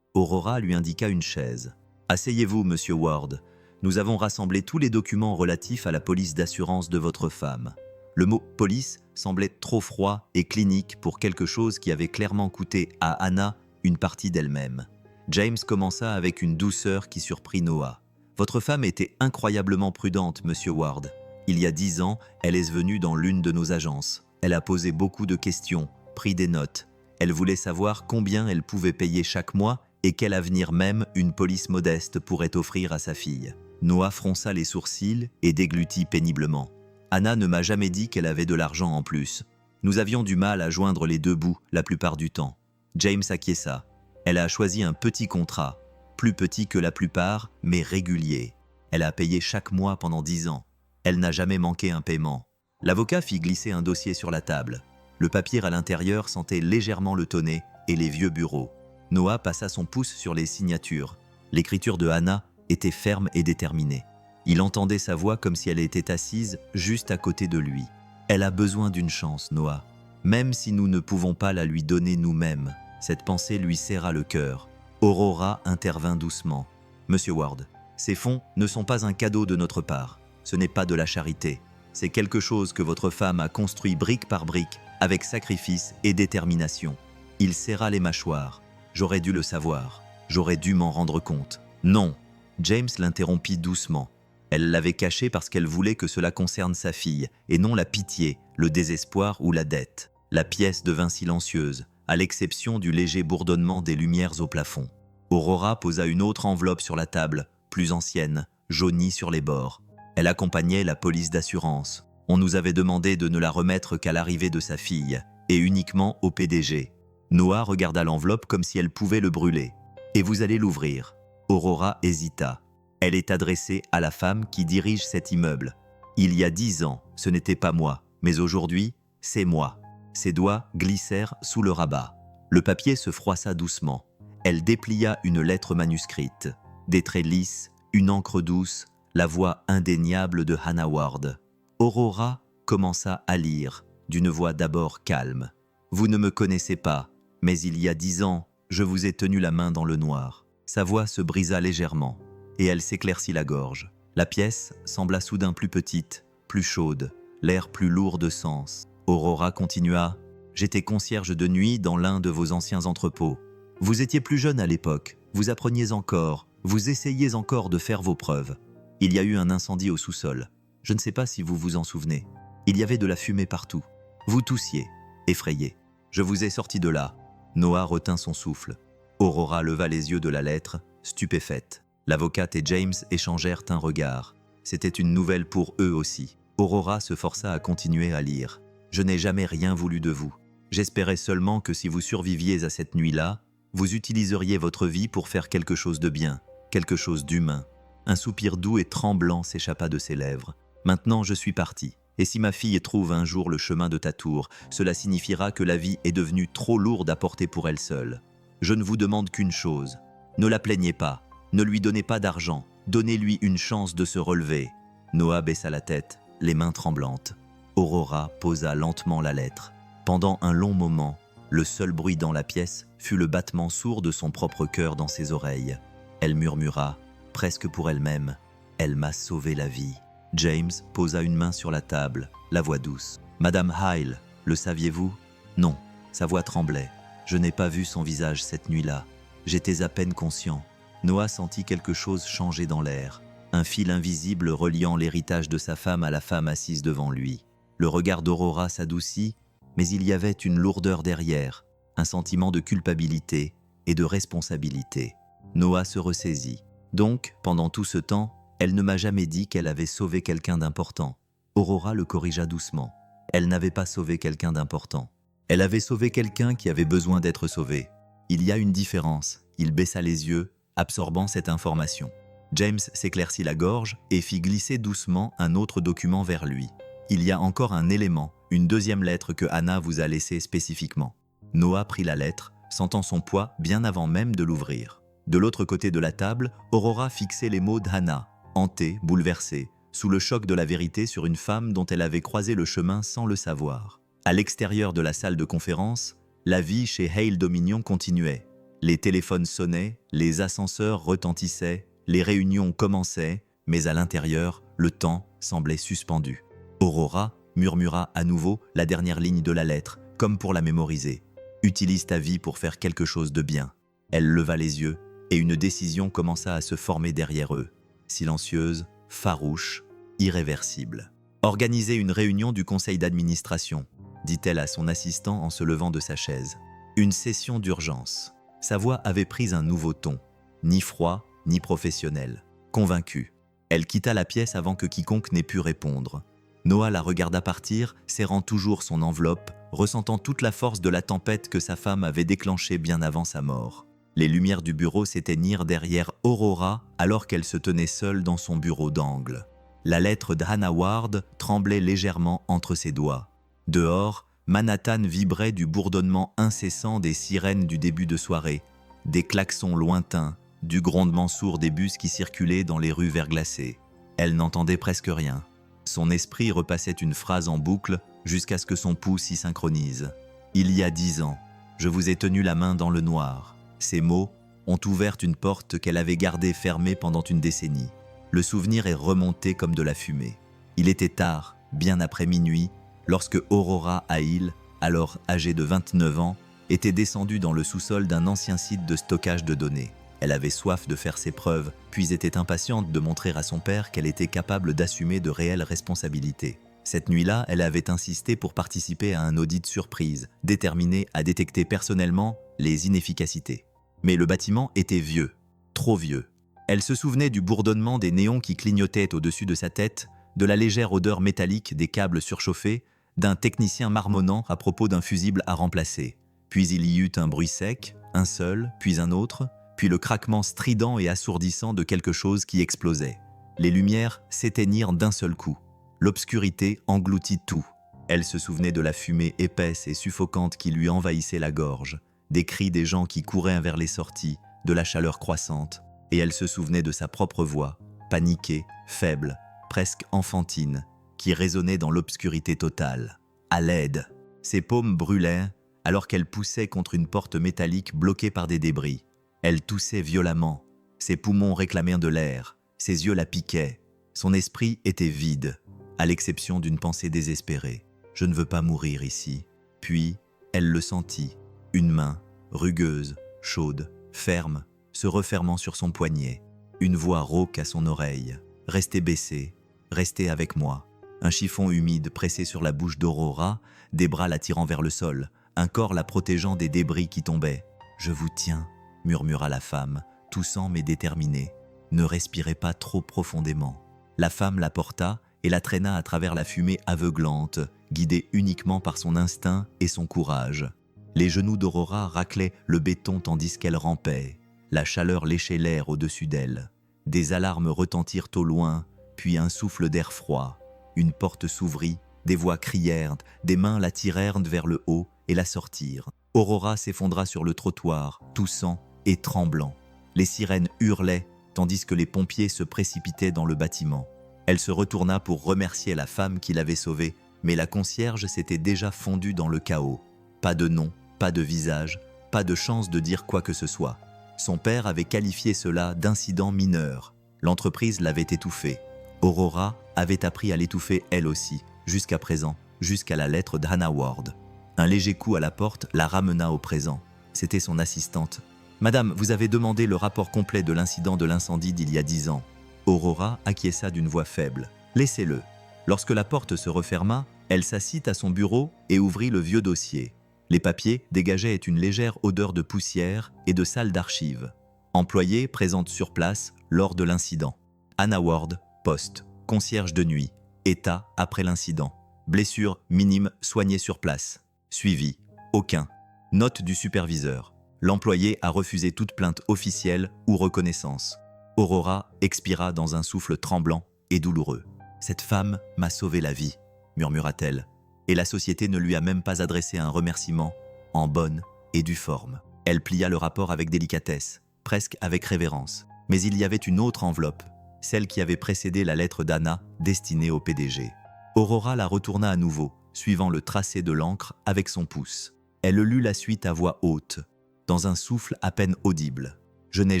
Aurora lui indiqua une chaise. « Asseyez-vous, Monsieur Ward. Nous avons rassemblé tous les documents relatifs à la police d'assurance de votre femme. » Le mot « police » semblait trop froid et clinique pour quelque chose qui avait clairement coûté à Hannah une partie d'elle-même. James commença avec une douceur qui surprit Noah. « Votre femme était incroyablement prudente, Monsieur Ward. Il y a 10 ans, elle est venue dans l'une de nos agences. Elle a posé beaucoup de questions, pris des notes. Elle voulait savoir combien elle pouvait payer chaque mois et quel avenir même une police modeste pourrait offrir à sa fille. » Noah fronça les sourcils et déglutit péniblement. « Hannah ne m'a jamais dit qu'elle avait de l'argent en plus. Nous avions du mal à joindre les 2 bouts la plupart du temps. » James acquiesça. Elle a choisi un petit contrat, plus petit que la plupart, mais régulier. Elle a payé chaque mois pendant 10 ans. Elle n'a jamais manqué un paiement. L'avocat fit glisser un dossier sur la table. Le papier à l'intérieur sentait légèrement le tonnet et les vieux bureaux. Noah passa son pouce sur les signatures. L'écriture de Hannah était ferme et déterminée. Il entendait sa voix comme si elle était assise juste à côté de lui. « Elle a besoin d'une chance, Noah. Même si nous ne pouvons pas la lui donner nous-mêmes. » Cette pensée lui serra le cœur. Aurora intervint doucement. « Monsieur Ward, ces fonds ne sont pas un cadeau de notre part. Ce n'est pas de la charité. C'est quelque chose que votre femme a construit brique par brique, avec sacrifice et détermination. » Il serra les mâchoires. « J'aurais dû le savoir. J'aurais dû m'en rendre compte. » « Non !» James l'interrompit doucement. Elle l'avait caché parce qu'elle voulait que cela concerne sa fille, et non la pitié, le désespoir ou la dette. La pièce devint silencieuse, à l'exception du léger bourdonnement des lumières au plafond. Aurora posa une autre enveloppe sur la table, plus ancienne, jaunie sur les bords. Elle accompagnait la police d'assurance. On nous avait demandé de ne la remettre qu'à l'arrivée de sa fille, et uniquement au PDG. Noah regarda l'enveloppe comme si elle pouvait le brûler. « Et vous allez l'ouvrir ?» Aurora hésita. Elle est adressée à la femme qui dirige cet immeuble. Il y a 10 ans, ce n'était pas moi, mais aujourd'hui, c'est moi. Ses doigts glissèrent sous le rabat. Le papier se froissa doucement. Elle déplia une lettre manuscrite. Des traits lisses, une encre douce, la voix indéniable de Hannah Ward. Aurora commença à lire, d'une voix d'abord calme. « Vous ne me connaissez pas, mais il y a 10 ans, je vous ai tenu la main dans le noir. » Sa voix se brisa légèrement, et elle s'éclaircit la gorge. La pièce sembla soudain plus petite, plus chaude, l'air plus lourd de sens. Aurora continua. « J'étais concierge de nuit dans l'un de vos anciens entrepôts. Vous étiez plus jeune à l'époque, vous appreniez encore, vous essayiez encore de faire vos preuves. Il y a eu un incendie au sous-sol. Je ne sais pas si vous vous en souvenez. Il y avait de la fumée partout. Vous toussiez, effrayé. Je vous ai sorti de là. » Noah retint son souffle. Aurora leva les yeux de la lettre, stupéfaite. L'avocate et James échangèrent un regard. C'était une nouvelle pour eux aussi. Aurora se força à continuer à lire. « Je n'ai jamais rien voulu de vous. J'espérais seulement que si vous surviviez à cette nuit-là, vous utiliseriez votre vie pour faire quelque chose de bien, quelque chose d'humain. » Un soupir doux et tremblant s'échappa de ses lèvres. « Maintenant, je suis parti. Et si ma fille trouve un jour le chemin de ta tour, cela signifiera que la vie est devenue trop lourde à porter pour elle seule. Je ne vous demande qu'une chose. Ne la plaignez pas. Ne lui donnez pas d'argent. Donnez-lui une chance de se relever. » Noah baissa la tête, les mains tremblantes. Aurora posa lentement la lettre. Pendant un long moment, le seul bruit dans la pièce fut le battement sourd de son propre cœur dans ses oreilles. Elle murmura, presque pour elle-même, « Elle m'a sauvé la vie. » James posa une main sur la table, la voix douce. « Madame Hyle, le saviez-vous » ? Non, sa voix tremblait. Je n'ai pas vu son visage cette nuit-là. J'étais à peine conscient. Noah sentit quelque chose changer dans l'air. Un fil invisible reliant l'héritage de sa femme à la femme assise devant lui. Le regard d'Aurora s'adoucit, mais il y avait une lourdeur derrière, un sentiment de culpabilité et de responsabilité. Noah se ressaisit. Donc, pendant tout ce temps, elle ne m'a jamais dit qu'elle avait sauvé quelqu'un d'important. Aurora le corrigea doucement. Elle n'avait pas sauvé quelqu'un d'important. Elle avait sauvé quelqu'un qui avait besoin d'être sauvé. Il y a une différence. Il baissa les yeux, absorbant cette information. James s'éclaircit la gorge et fit glisser doucement un autre document vers lui. Il y a encore un élément, une deuxième lettre que Hannah vous a laissée spécifiquement. Noah prit la lettre, sentant son poids bien avant même de l'ouvrir. De l'autre côté de la table, Aurora fixait les mots d'Hannah, hantée, bouleversée, sous le choc de la vérité sur une femme dont elle avait croisé le chemin sans le savoir. À l'extérieur de la salle de conférence, la vie chez Hale Dominion continuait. Les téléphones sonnaient, les ascenseurs retentissaient, les réunions commençaient, mais à l'intérieur, le temps semblait suspendu. Aurora murmura à nouveau la dernière ligne de la lettre, comme pour la mémoriser. « Utilise ta vie pour faire quelque chose de bien. » Elle leva les yeux, et une décision commença à se former derrière eux. Silencieuse, farouche, irréversible. « Organisez une réunion du conseil d'administration, » dit-elle à son assistant en se levant de sa chaise. « Une session d'urgence. » Sa voix avait pris un nouveau ton, ni froid, ni professionnel. Convaincue, elle quitta la pièce avant que quiconque n'ait pu répondre. Noah la regarda partir, serrant toujours son enveloppe, ressentant toute la force de la tempête que sa femme avait déclenchée bien avant sa mort. Les lumières du bureau s'éteignirent derrière Aurora alors qu'elle se tenait seule dans son bureau d'angle. La lettre d'Hannah Ward tremblait légèrement entre ses doigts. Dehors, Manhattan vibrait du bourdonnement incessant des sirènes du début de soirée, des klaxons lointains, du grondement sourd des bus qui circulaient dans les rues verglacées. Elle n'entendait presque rien. Son esprit repassait une phrase en boucle jusqu'à ce que son pouls s'y synchronise. « Il y a 10 ans, je vous ai tenu la main dans le noir. » Ces mots ont ouvert une porte qu'elle avait gardée fermée pendant une décennie. Le souvenir est remonté comme de la fumée. Il était tard, bien après minuit, lorsque Aurora Hale, alors âgée de 29 ans, était descendue dans le sous-sol d'un ancien site de stockage de données. Elle avait soif de faire ses preuves, puis était impatiente de montrer à son père qu'elle était capable d'assumer de réelles responsabilités. Cette nuit-là, elle avait insisté pour participer à un audit surprise, déterminée à détecter personnellement les inefficacités. Mais le bâtiment était vieux, trop vieux. Elle se souvenait du bourdonnement des néons qui clignotaient au-dessus de sa tête, de la légère odeur métallique des câbles surchauffés, d'un technicien marmonnant à propos d'un fusible à remplacer. Puis il y eut un bruit sec, un seul, puis un autre, puis le craquement strident et assourdissant de quelque chose qui explosait. Les lumières s'éteignirent d'un seul coup. L'obscurité engloutit tout. Elle se souvenait de la fumée épaisse et suffocante qui lui envahissait la gorge, des cris des gens qui couraient vers les sorties, de la chaleur croissante, et elle se souvenait de sa propre voix, paniquée, faible, presque enfantine, qui résonnait dans l'obscurité totale. À l'aide. Ses paumes brûlaient alors qu'elle poussait contre une porte métallique bloquée par des débris. Elle toussait violemment. Ses poumons réclamaient de l'air. Ses yeux la piquaient. Son esprit était vide, à l'exception d'une pensée désespérée. « Je ne veux pas mourir ici. » Puis, elle le sentit. Une main, rugueuse, chaude, ferme, se refermant sur son poignet. Une voix rauque à son oreille. « Restez baissée. Restez avec moi. » Un chiffon humide pressé sur la bouche d'Aurora, des bras la tirant vers le sol, un corps la protégeant des débris qui tombaient. « Je vous tiens, » murmura la femme, toussant mais déterminée. « Ne respirez pas trop profondément. » La femme la porta et la traîna à travers la fumée aveuglante, guidée uniquement par son instinct et son courage. Les genoux d'Aurora raclaient le béton tandis qu'elle rampait. La chaleur léchait l'air au-dessus d'elle. Des alarmes retentirent au loin, puis un souffle d'air froid. Une porte s'ouvrit, des voix crièrent, des mains la tirèrent vers le haut et la sortirent. Aurora s'effondra sur le trottoir, toussant et tremblant. Les sirènes hurlaient, tandis que les pompiers se précipitaient dans le bâtiment. Elle se retourna pour remercier la femme qui l'avait sauvée, mais la concierge s'était déjà fondue dans le chaos. Pas de nom, pas de visage, pas de chance de dire quoi que ce soit. Son père avait qualifié cela d'incident mineur. L'entreprise l'avait étouffé. Aurora avait appris à l'étouffer elle aussi, jusqu'à présent, jusqu'à la lettre d'Hannah Ward. Un léger coup à la porte la ramena au présent. C'était son assistante. « Madame, vous avez demandé le rapport complet de l'incident de l'incendie d'il y a 10 ans. » Aurora acquiesça d'une voix faible. « Laissez-le. » Lorsque la porte se referma, elle s'assit à son bureau et ouvrit le vieux dossier. Les papiers dégageaient une légère odeur de poussière et de salle d'archives. Employée présente sur place lors de l'incident. Hannah Ward, poste, concierge de nuit. État après l'incident. Blessure minime soignée sur place. Suivi. Aucun. Note du superviseur. L'employé a refusé toute plainte officielle ou reconnaissance. Aurora expira dans un souffle tremblant et douloureux. « Cette femme m'a sauvé la vie », murmura-t-elle, et la société ne lui a même pas adressé un remerciement en bonne et due forme. Elle plia le rapport avec délicatesse, presque avec révérence. Mais il y avait une autre enveloppe, celle qui avait précédé la lettre d'Anna destinée au PDG. Aurora la retourna à nouveau, suivant le tracé de l'encre avec son pouce. Elle lut la suite à voix haute, dans un souffle à peine audible. « Je n'ai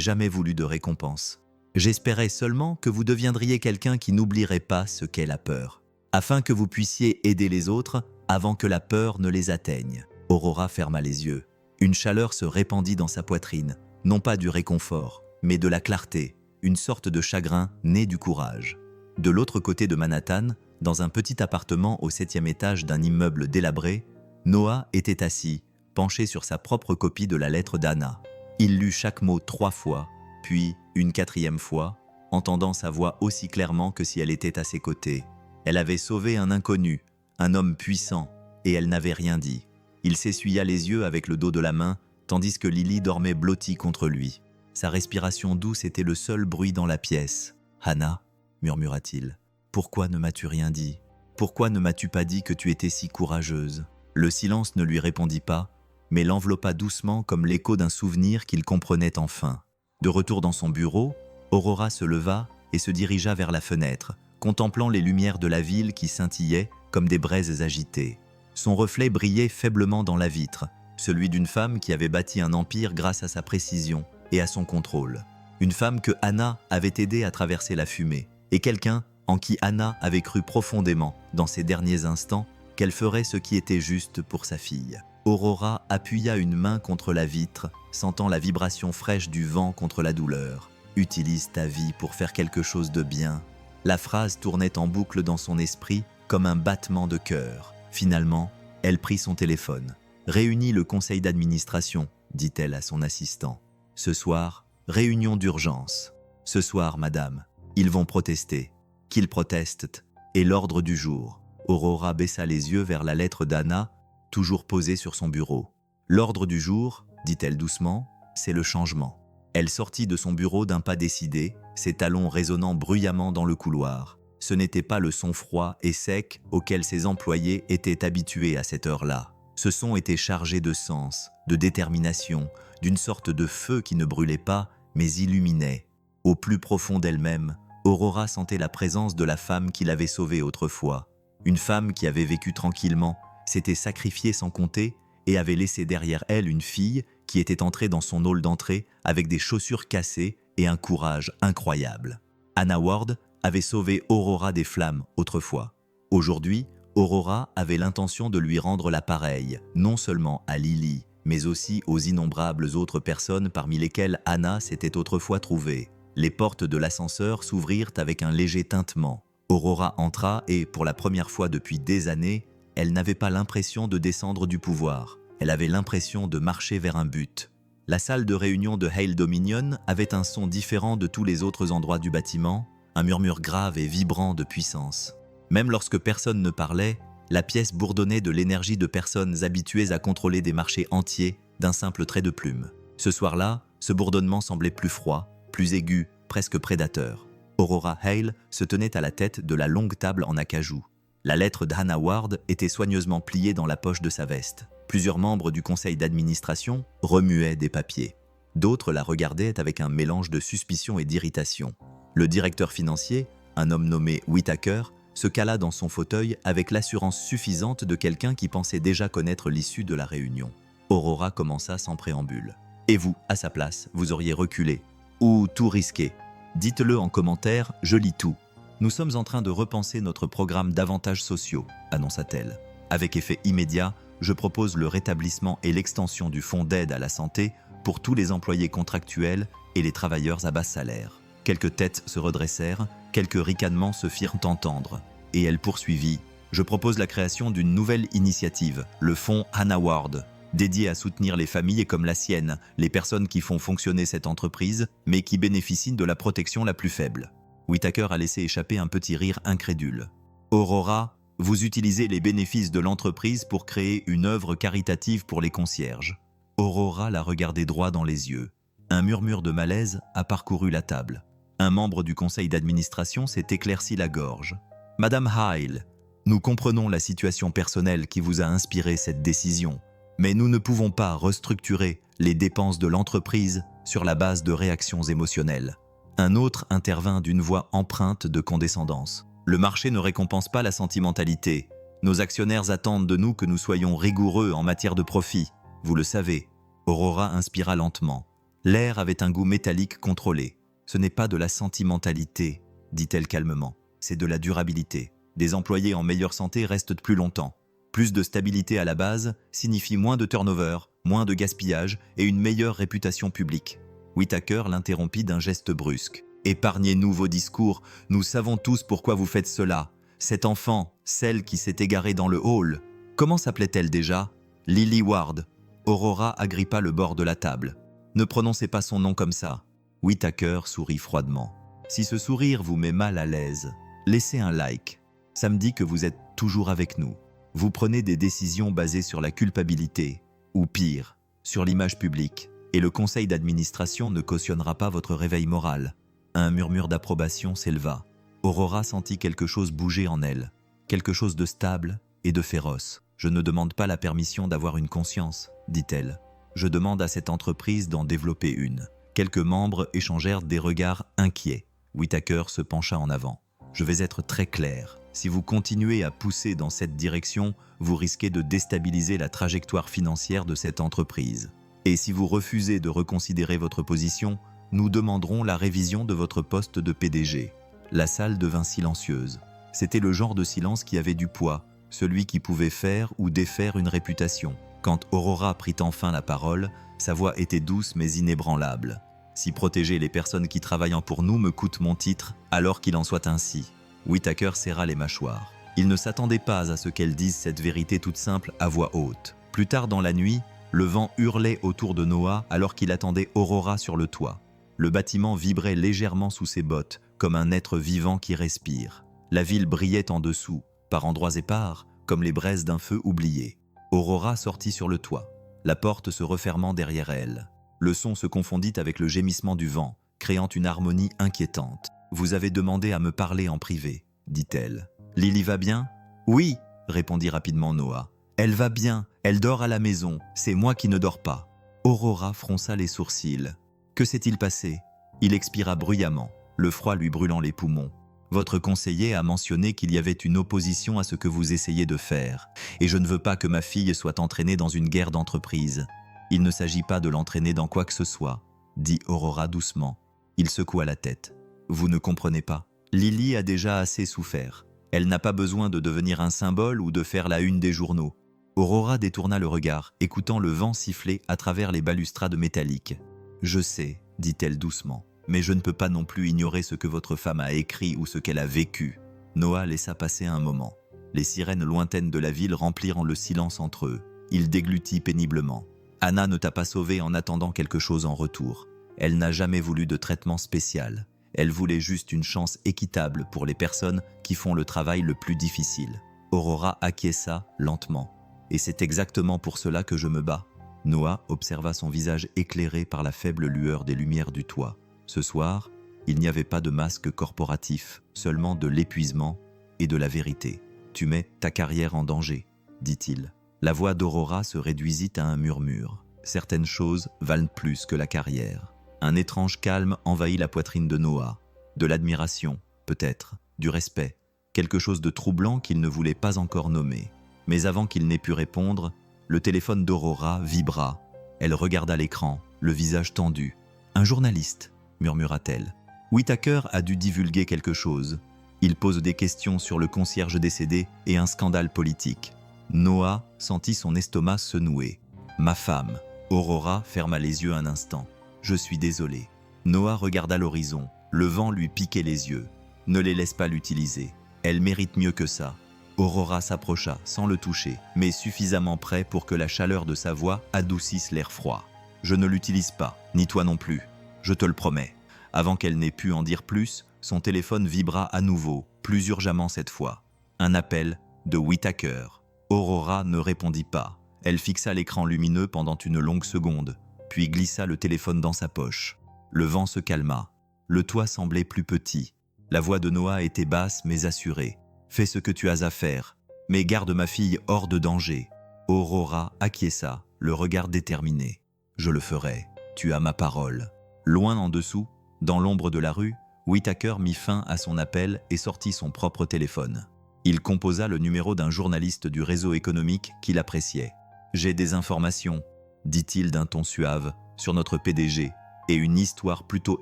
jamais voulu de récompense. J'espérais seulement que vous deviendriez quelqu'un qui n'oublierait pas ce qu'est la peur, afin que vous puissiez aider les autres avant que la peur ne les atteigne. » Aurora ferma les yeux. Une chaleur se répandit dans sa poitrine, non pas du réconfort, mais de la clarté, une sorte de chagrin né du courage. De l'autre côté de Manhattan, dans un petit appartement au 7e étage d'un immeuble délabré, Noah était assis, penché sur sa propre copie de la lettre d'Anna. Il lut chaque mot 3 fois, puis une 4e fois, entendant sa voix aussi clairement que si elle était à ses côtés. Elle avait sauvé un inconnu, un homme puissant, et elle n'avait rien dit. Il s'essuya les yeux avec le dos de la main, tandis que Lily dormait blottie contre lui. Sa respiration douce était le seul bruit dans la pièce. « Hannah, » murmura-t-il, « pourquoi ne m'as-tu rien dit? Pourquoi ne m'as-tu pas dit que tu étais si courageuse ?» Le silence ne lui répondit pas, mais l'enveloppa doucement comme l'écho d'un souvenir qu'il comprenait enfin. De retour dans son bureau, Aurora se leva et se dirigea vers la fenêtre, contemplant les lumières de la ville qui scintillaient comme des braises agitées. Son reflet brillait faiblement dans la vitre, celui d'une femme qui avait bâti un empire grâce à sa précision, et à son contrôle. Une femme que Anna avait aidée à traverser la fumée, et quelqu'un en qui Anna avait cru profondément, dans ses derniers instants, qu'elle ferait ce qui était juste pour sa fille. Aurora appuya une main contre la vitre, sentant la vibration fraîche du vent contre la douleur. « Utilise ta vie pour faire quelque chose de bien. » La phrase tournait en boucle dans son esprit comme un battement de cœur. Finalement, elle prit son téléphone. « Réunis le conseil d'administration », dit-elle à son assistant. « Ce soir, réunion d'urgence. Ce soir, madame, ils vont protester. Qu'ils protestent. Et l'ordre du jour. » Aurora baissa les yeux vers la lettre d'Anna, toujours posée sur son bureau. « L'ordre du jour, dit-elle doucement, c'est le changement. » Elle sortit de son bureau d'un pas décidé, ses talons résonnant bruyamment dans le couloir. Ce n'était pas le son froid et sec auquel ses employés étaient habitués à cette heure-là. Ce son était chargé de sens, de détermination, d'une sorte de feu qui ne brûlait pas, mais illuminait. Au plus profond d'elle-même, Aurora sentait la présence de la femme qui l'avait sauvée autrefois. Une femme qui avait vécu tranquillement, s'était sacrifiée sans compter et avait laissé derrière elle une fille qui était entrée dans son hall d'entrée avec des chaussures cassées et un courage incroyable. Anna Ward avait sauvé Aurora des flammes autrefois. Aujourd'hui, Aurora avait l'intention de lui rendre l'appareil, non seulement à Lily, mais aussi aux innombrables autres personnes parmi lesquelles Anna s'était autrefois trouvée. Les portes de l'ascenseur s'ouvrirent avec un léger tintement. Aurora entra et, pour la première fois depuis des années, elle n'avait pas l'impression de descendre du pouvoir. Elle avait l'impression de marcher vers un but. La salle de réunion de Hale Dominion avait un son différent de tous les autres endroits du bâtiment, un murmure grave et vibrant de puissance. Même lorsque personne ne parlait, la pièce bourdonnait de l'énergie de personnes habituées à contrôler des marchés entiers d'un simple trait de plume. Ce soir-là, ce bourdonnement semblait plus froid, plus aigu, presque prédateur. Aurora Hale se tenait à la tête de la longue table en acajou. La lettre d'Anna Ward était soigneusement pliée dans la poche de sa veste. Plusieurs membres du conseil d'administration remuaient des papiers. D'autres la regardaient avec un mélange de suspicion et d'irritation. Le directeur financier, un homme nommé Whitaker, se cala dans son fauteuil avec l'assurance suffisante de quelqu'un qui pensait déjà connaître l'issue de la réunion. Aurora commença sans préambule. « Et vous, à sa place, vous auriez reculé ou tout risqué. Dites-le en commentaire, je lis tout. Nous sommes en train de repenser notre programme d'avantages sociaux, annonça-t-elle. Avec effet immédiat, je propose le rétablissement et l'extension du fonds d'aide à la santé pour tous les employés contractuels et les travailleurs à bas salaire. Quelques têtes se redressèrent, quelques ricanements se firent entendre. Et elle poursuivit. Je propose la création d'une nouvelle initiative, le fonds Anna Ward, dédié à soutenir les familles comme la sienne, les personnes qui font fonctionner cette entreprise, mais qui bénéficient de la protection la plus faible. Whitaker a laissé échapper un petit rire incrédule. Aurora, vous utilisez les bénéfices de l'entreprise pour créer une œuvre caritative pour les concierges. Aurora la regardait droit dans les yeux. Un murmure de malaise a parcouru la table. Un membre du conseil d'administration s'est éclairci la gorge. Madame Hale, nous comprenons la situation personnelle qui vous a inspiré cette décision, mais nous ne pouvons pas restructurer les dépenses de l'entreprise sur la base de réactions émotionnelles. Un autre intervint d'une voix empreinte de condescendance. Le marché ne récompense pas la sentimentalité. Nos actionnaires attendent de nous que nous soyons rigoureux en matière de profit. Vous le savez. Aurora inspira lentement. L'air avait un goût métallique contrôlé. Ce n'est pas de la sentimentalité, dit-elle calmement. C'est de la durabilité. Des employés en meilleure santé restent plus longtemps. Plus de stabilité à la base signifie moins de turnover, moins de gaspillage et une meilleure réputation publique. Whitaker l'interrompit d'un geste brusque. « Épargnez-nous vos discours, nous savons tous pourquoi vous faites cela. Cet enfant, celle qui s'est égarée dans le hall, comment s'appelait-elle déjà ? Lily Ward. » Aurora agrippa le bord de la table. « Ne prononcez pas son nom comme ça. » Whitaker sourit froidement. « Si ce sourire vous met mal à l'aise, laissez un like. Ça me dit que vous êtes toujours avec nous. Vous prenez des décisions basées sur la culpabilité, ou pire, sur l'image publique, et le conseil d'administration ne cautionnera pas votre réveil moral. » Un murmure d'approbation s'éleva. Aurora sentit quelque chose bouger en elle, quelque chose de stable et de féroce. « Je ne demande pas la permission d'avoir une conscience, dit-elle. Je demande à cette entreprise d'en développer une. » Quelques membres échangèrent des regards inquiets. Whitaker se pencha en avant. « Je vais être très clair. Si vous continuez à pousser dans cette direction, vous risquez de déstabiliser la trajectoire financière de cette entreprise. Et si vous refusez de reconsidérer votre position, nous demanderons la révision de votre poste de PDG. La salle devint silencieuse. C'était le genre de silence qui avait du poids, celui qui pouvait faire ou défaire une réputation. Quand Aurora prit enfin la parole, sa voix était douce mais inébranlable. Si protéger les personnes qui travaillent pour nous me coûte mon titre, alors qu'il en soit ainsi. Whittaker serra les mâchoires. Il ne s'attendait pas à ce qu'elle dise cette vérité toute simple à voix haute. Plus tard dans la nuit, le vent hurlait autour de Noah alors qu'il attendait Aurora sur le toit. Le bâtiment vibrait légèrement sous ses bottes, comme un être vivant qui respire. La ville brillait en dessous, par endroits épars, comme les braises d'un feu oublié. Aurora sortit sur le toit, la porte se refermant derrière elle. Le son se confondit avec le gémissement du vent, créant une harmonie inquiétante. « Vous avez demandé à me parler en privé », dit-elle. « Lily va bien ?»« Oui », répondit rapidement Noah. « Elle va bien, elle dort à la maison, c'est moi qui ne dors pas. » Aurora fronça les sourcils. « Que s'est-il passé ?» Il expira bruyamment, le froid lui brûlant les poumons. « Votre conseiller a mentionné qu'il y avait une opposition à ce que vous essayez de faire, et je ne veux pas que ma fille soit entraînée dans une guerre d'entreprise. Il ne s'agit pas de l'entraîner dans quoi que ce soit, » dit Aurora doucement. Il secoua la tête. « Vous ne comprenez pas. Lily a déjà assez souffert. Elle n'a pas besoin de devenir un symbole ou de faire la une des journaux. » Aurora détourna le regard, écoutant le vent siffler à travers les balustrades métalliques. « Je sais, » dit-elle doucement, « mais je ne peux pas non plus ignorer ce que votre femme a écrit ou ce qu'elle a vécu. » Noah laissa passer un moment. Les sirènes lointaines de la ville remplirent le silence entre eux. Il déglutit péniblement. « Anna ne t'a pas sauvé en attendant quelque chose en retour. Elle n'a jamais voulu de traitement spécial. Elle voulait juste une chance équitable pour les personnes qui font le travail le plus difficile. » Aurora acquiesça lentement. « Et c'est exactement pour cela que je me bats. » Noah observa son visage éclairé par la faible lueur des lumières du toit. Ce soir, il n'y avait pas de masque corporatif, seulement de l'épuisement et de la vérité. « Tu mets ta carrière en danger, » dit-il. La voix d'Aurora se réduisit à un murmure. Certaines choses valent plus que la carrière. Un étrange calme envahit la poitrine de Noah. De l'admiration, peut-être, du respect, quelque chose de troublant qu'il ne voulait pas encore nommer. Mais avant qu'il n'ait pu répondre, le téléphone d'Aurora vibra. Elle regarda l'écran, le visage tendu. « Un journaliste », murmura-t-elle. Whittaker a dû divulguer quelque chose. Il pose des questions sur le concierge décédé et un scandale politique. Noah sentit son estomac se nouer. « Ma femme ». Aurora ferma les yeux un instant. « Je suis désolé. » Noah regarda l'horizon. Le vent lui piquait les yeux. « Ne les laisse pas l'utiliser. Elle mérite mieux que ça. » Aurora s'approcha, sans le toucher, mais suffisamment près pour que la chaleur de sa voix adoucisse l'air froid. « Je ne l'utilise pas, ni toi non plus. Je te le promets. » Avant qu'elle n'ait pu en dire plus, son téléphone vibra à nouveau, plus urgemment cette fois. Un appel de Whittaker. Aurora ne répondit pas. Elle fixa l'écran lumineux pendant une longue seconde, puis glissa le téléphone dans sa poche. Le vent se calma. Le toit semblait plus petit. La voix de Noah était basse mais assurée. « Fais ce que tu as à faire, mais garde ma fille hors de danger. » Aurora acquiesça, le regard déterminé. « Je le ferai, tu as ma parole. » Loin en dessous, dans l'ombre de la rue, Whittaker mit fin à son appel et sortit son propre téléphone. Il composa le numéro d'un journaliste du réseau économique qu'il appréciait. « J'ai des informations, » dit-il d'un ton suave, « sur notre PDG et une histoire plutôt